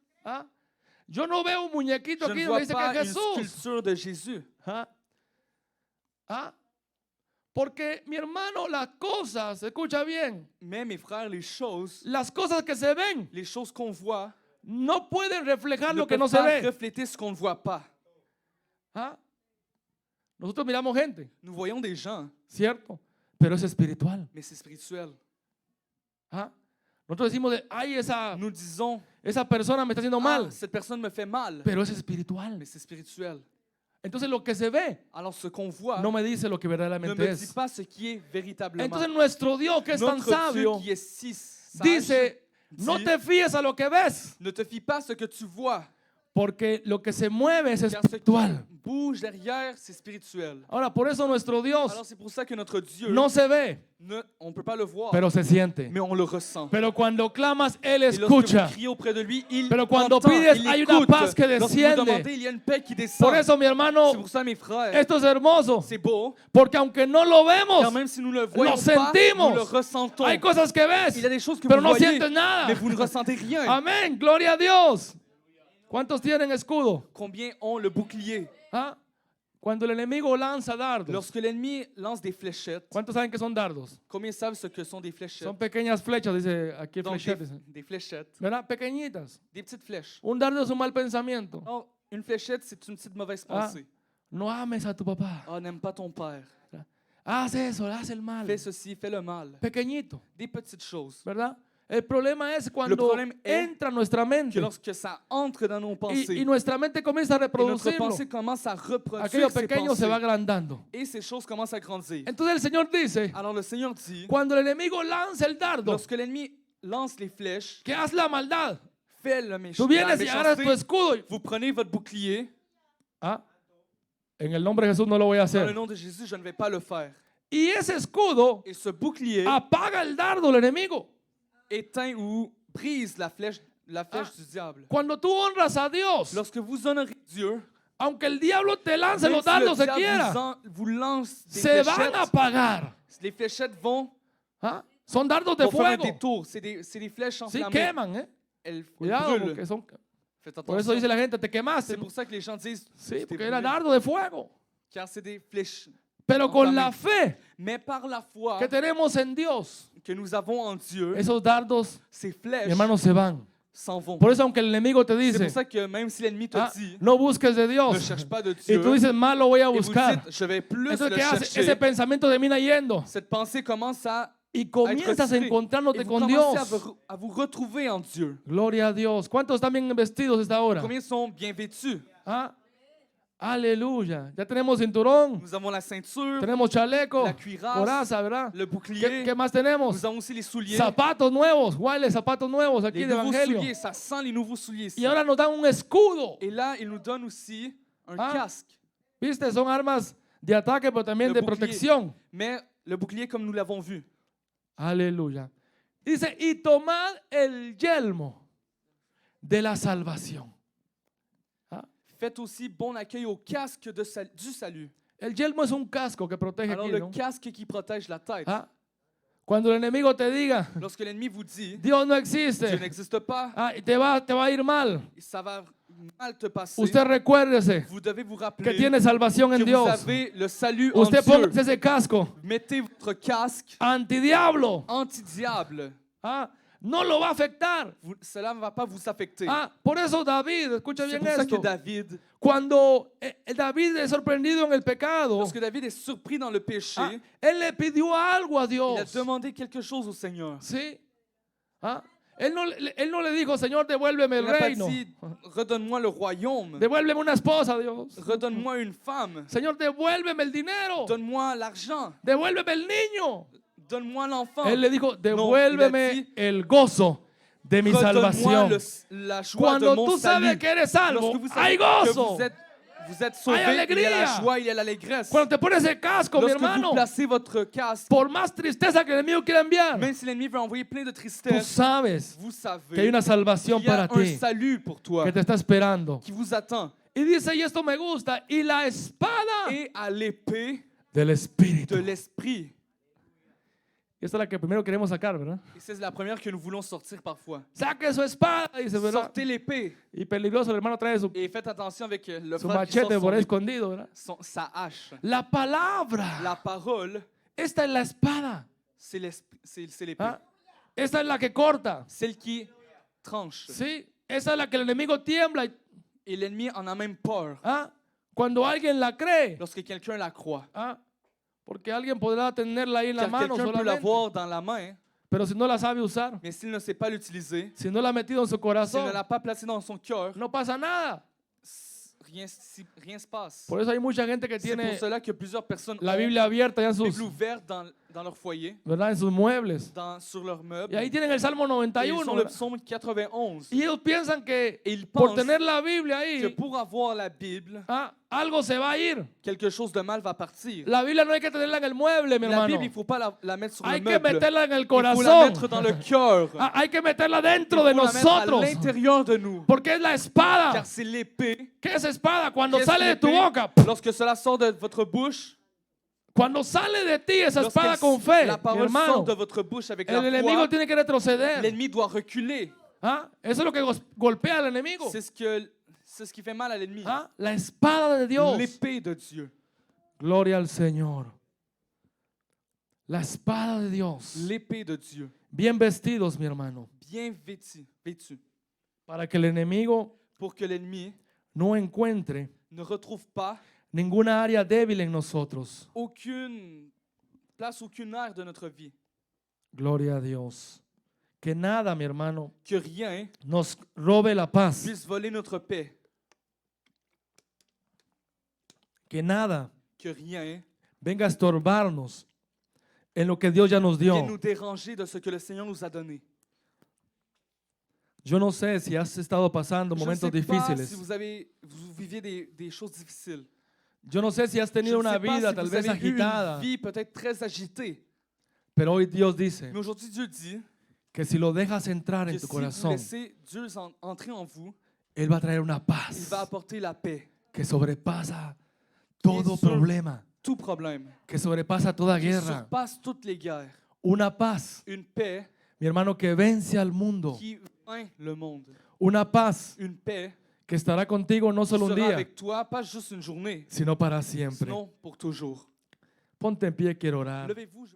Yo no veo un muñequito Je aquí ne donde vois dice que pas es une Jesús. sculpture de Jésus. Porque mi hermano, las cosas, escucha bien, Mais mes frères, les choses que se ven qu'on voit no pueden reflejar ne lo que no peuvent se pas ve. refléter ce qu'on ne voit pas. Nosotros miramos gente, Nous voyons des gens, cierto, pero es espiritual. mais c'est spirituel. Nosotros decimos, ay, Nous disons, esa persona me está haciendo mal, cette personne me fait mal, pero es espiritual. mais c'est spirituel. Entonces lo que se ve Alors ce qu'on voit no me dice lo que ne verdaderamente me dit es. pas ce qui est véritablement. Entonces nuestro Dios, que es tan Notre Dieu sabio, qui est si sage, dice, no dit, te fíes a lo que ves, ne te fie pas à ce que tu vois, porque lo que se mueve es car ce espiritual. qui bouge derrière, c'est spirituel. Ahora, por eso nuestro Dios Alors c'est pour ça que notre Dieu, no se ve, on ne peut pas le voir, pero se siente. mais on le ressent. Pero cuando clamas, Él Et lorsque escucha. vous criez auprès de lui, il Pero cuando entend, pides, il hay una écoute. paz que Lorsque vous desciende. demandez, il y a une paix qui descend. Por eso, mi hermano, C'est pour ça, mes frères, esto es hermoso. c'est beau, Porque aunque no lo car vemos, même si nous ne le voyons lo pas, sentimos. nous le ressentons. hay cosas que ves, Il y a des choses que pero vous no voyez, sientes nada. mais vous ne ressentez rien. Amén, gloria a Dios. ¿Cuántos tienen escudo? Combien ont le bouclier? Cuando el enemigo lanza dardos, Lorsque l'ennemi lance des fléchettes, ¿cuántos saben que son dardos? combien savent ce que sont des fléchettes? Son pequeñas flechas, dice aquí Donc, flechetes, des fléchettes, ¿verdad? Pequeñitas. des petites flèches. Un dardo es un mal pensamiento. Oh, une fléchette, c'est une petite mauvaise pensée. No ames a tu papá. Oh, n'aime pas ton père. Haz eso, haz el mal. Fais ceci, fais le mal. Pequeñito, Des petites choses. ¿verdad? El problema es cuando problème est entra a nuestra Que mente lorsque ça entre dans nos pensées, y nuestra mente comienza a et notre reproducirlo, pensée commence à reproduire aquello ces pequeño se va pensées, agrandando. et ces choses commencent à grandir. Entonces el Señor dice, Alors le Seigneur dit, cuando el enemigo lanza el dardo, lorsque l'ennemi lance les flèches, que haz la maldad, fait la tú la vienes y agarras tu méchanceté, escudo. vous prenez votre bouclier. Ah, en el nombre de Jesús no lo voy a Dans le hacer. nom de Jésus, je ne vais pas le faire. Y ese escudo Et ce bouclier apaga el dardo del enemigo. éteint ou brise la flèche du diable. Cuando tú honras a Dios, Lorsque vous honorez Dieu, aunque el diablo te lance même los si le dardos que diable quiera, vous lance des se van a fléchettes, apagar. les fléchettes vont ¿Ah? Son dardos de faire un fuego. détour. C'est des flèches Sí, enflammées. queman, ¿eh? Elles Cuidado, brûlent. porque son. Faites Por eso attention. dice la gente, te quemaste. C'est pour ça que les gens disent Sí, tu t'es porque era brûlé, dardo de fuego. car c'est des flèches. Pero con la enflammées. fe Mais par la foi que tenemos en Dios, que nous avons en Dieu, esos dardos, ces mi flèches hermano, se van. s'en vont. Por eso, aunque el enemigo te C'est dice, pour ça que même si l'ennemi te ah, dit no busques de ne Dios, cherche pas de y Dieu, tú dices, más lo voy a et vous buscar. dites je vais plus Entonces, le ¿qué hace? Ese chercher, pensamiento termina yendo. cette pensée commence à Y être comienzas retirée. encontrándote Et vous con commencez Dios. à vous retrouver en Dieu. Gloria a Dios. ¿Cuántos están bien vestidos esta hora? Combien sont bien vêtus? ¿Ah? Aleluya. Ya tenemos cinturón, Nous avons la ceinture, tenemos chaleco, la cuirasse, coraza, ¿verdad? le ¿Qué, bouclier. qué más tenemos? Nous avons aussi les souliers. Zapatos nuevos, huele zapatos nuevos aquí Les de nouveaux evangelio. souliers, ça sent les nouveaux souliers ici. Y ahora nos dan un escudo. Et là, il nous donne aussi un Ah. casque. ¿Viste? Son armas de ataque, pero también Le de bouclier. protección. Mais le bouclier, comme nous l'avons vu, Aleluya. Dice, y tomad el yelmo de la salvación. ¿Ah? faites aussi bon accueil au casque du salut. El yelmo es un casco que protege Alors aquí, le ¿no? casque qui protège la tête. ¿Ah? Cuando el enemigo te diga, Lorsque l'ennemi vous dit Dios no Dieu existe, n'existe pas, ah, y te va a ir mal, ça va mal te passer. usted recuérdese Vous devez vous que rappeler tiene salvación en que vous Dios. avez le salut en Usted Dieu. póngase ese casco Mettez votre casque antidiablo. anti-diable. Ah, no lo va a afectar. Cela ne va pas vous affecter. Ah, por eso David, escucha C'est bien pour ça que esto. David, Cuando David es sorprendido en el pecado, lorsque David est surpris dans le péché, ah, él le pidió algo a il a Dios. demandé quelque chose au Seigneur. ¿Sí? Ah, él no le dijo, Señor, devuélveme Il el n'a pas reino. dit, redonne-moi le royaume, Devuélveme una esposa, Dios. redonne-moi une femme, Señor, devuélveme el dinero. donne-moi l'argent, Devuélveme el niño. donne-moi l'enfant. Él le dijo, il a devuélveme dit, el gozo de mi redonne-moi salvación. la joie Cuando de mon tú sabes salut. que eres salvo, Lorsque vous hay savez que gozo. vous êtes sauvé, Hay il y a alegría. la joie, il y a l'allégresse. Cuando te pones el casco, mi Lorsque vous hermano, placez votre casque, por más tristeza que el enemigo quiera enviar, même si l'ennemi veut envoyer plein de tú tristesse, sabes vous que hay savez una salvación qu'il y a para un ti salut pour toi que te está esperando. qui vous attend. Y dice, y esto me gusta, y la espada Et à l'épée del Espíritu. de l'esprit. Y esta es la que primero queremos sacar, ¿verdad? Et c'est la première que nous voulons sortir parfois. Saque su espada, dice, ¿verdad? Sortez l'épée. Y peligroso, el hermano trae su Et faites attention avec le su frère qui sort machete por ahí son, escondido, ¿verdad? sa hache. La palabra. La parole, Esta es la espada. c'est l'épée. ¿Ah? Esta es la que corta. Celle qui tranche. Sí. Esa es la que el enemigo tiembla. Et l'ennemi en a même peur ¿Ah? Cuando alguien la cree. lorsque quelqu'un la croit. ¿Ah? Porque alguien podrá tenerla ahí en la Car mano quelqu'un peut la solamente. voir dans la main, Pero si no la sabe usar, mais s'il ne sait pas l'utiliser, si no la ha metido en su s'il corazón, ne l'a pas placée dans son cœur, no pasa nada. rien se passe. Por eso hay mucha gente que C'est pour tiene cela que plusieurs personnes la ont Biblia abierta ya en la Bible sus, ouverte dans leur foyer, ¿verdad? En sus muebles. sur leurs meubles. Y ahí tienen el Salmo Et ils 91. sont le ¿verdad? psaume 91. Y ellos piensan que Et ils por pensent tener la Biblia que ahí, pour avoir la Bible, ah, algo se va a ir. quelque chose de mal va partir. La Biblia no hay que tenerla en el mueble, mi La hermano. Bible, il ne faut pas la mettre sur Hay le que meuble. meterla en el Il faut la corazón. mettre dans le cœur. Ah, hay que meterla Il dentro faut de la mettre à nosotros. l'intérieur de nous. Porque es la espada. Car c'est l'épée. ¿Qué es espada? Cuando Qu'est-ce sale de tu l'épée? boca. Lorsque cela sort de votre bouche, Cuando sale de ti esa espada lorsque con fe, la mi parole sort hermano, de votre bouche avec el la enemigo foi, tiene que retroceder. l'ennemi doit reculer. ¿Ah? Eso es lo que golpea al enemigo. C'est ce qui fait mal à l'ennemi. ¿Ah? La espada de Dios. L'épée de Dieu. Gloria al Señor. La espada de Dios. L'épée de Dieu. Bien vestidos, mi hermano. Bien vêtue. Para que el enemigo Pour que l'ennemi no encuentre ne retrouve pas ninguna área débil en nosotros. aucune place, aucune ère de notre vie. Gloria a Dios. Que nada, mi hermano, que rien nos robe la paz. puisse voler notre paix, Que nada que rien venga a estorbarnos en lo que Dios ya nos vienne dio. nous déranger de ce que le Seigneur nous a donné. Yo no sé si has estado pasando Je ne momentos sais pas si difíciles. vous viviez des choses difficiles. Yo no sé si has Je tenido ne una sais pas vida si tal vous vez avez eu une agitada, vie peut-être très agitée. pero hoy Dios dice Mais aujourd'hui, Dieu dit que si lo dejas entrar que en tu si vous corazón, laissez Dieu entrer en vous, Él va a traer una il paz va apporter la paix, que sobrepasa todo sur- problema, tout problème, que sobrepasa toda qui guerra. surpasse toutes les guerres. Una paz, Une paix mi hermano, que vence al mundo. qui vainc le monde. Una paz Une paix que estará contigo no qui solo un sera día, avec toi, pas juste une journée, sino para siempre. sinon pour toujours. Ponte en pie, quiero orar. Levez-vous.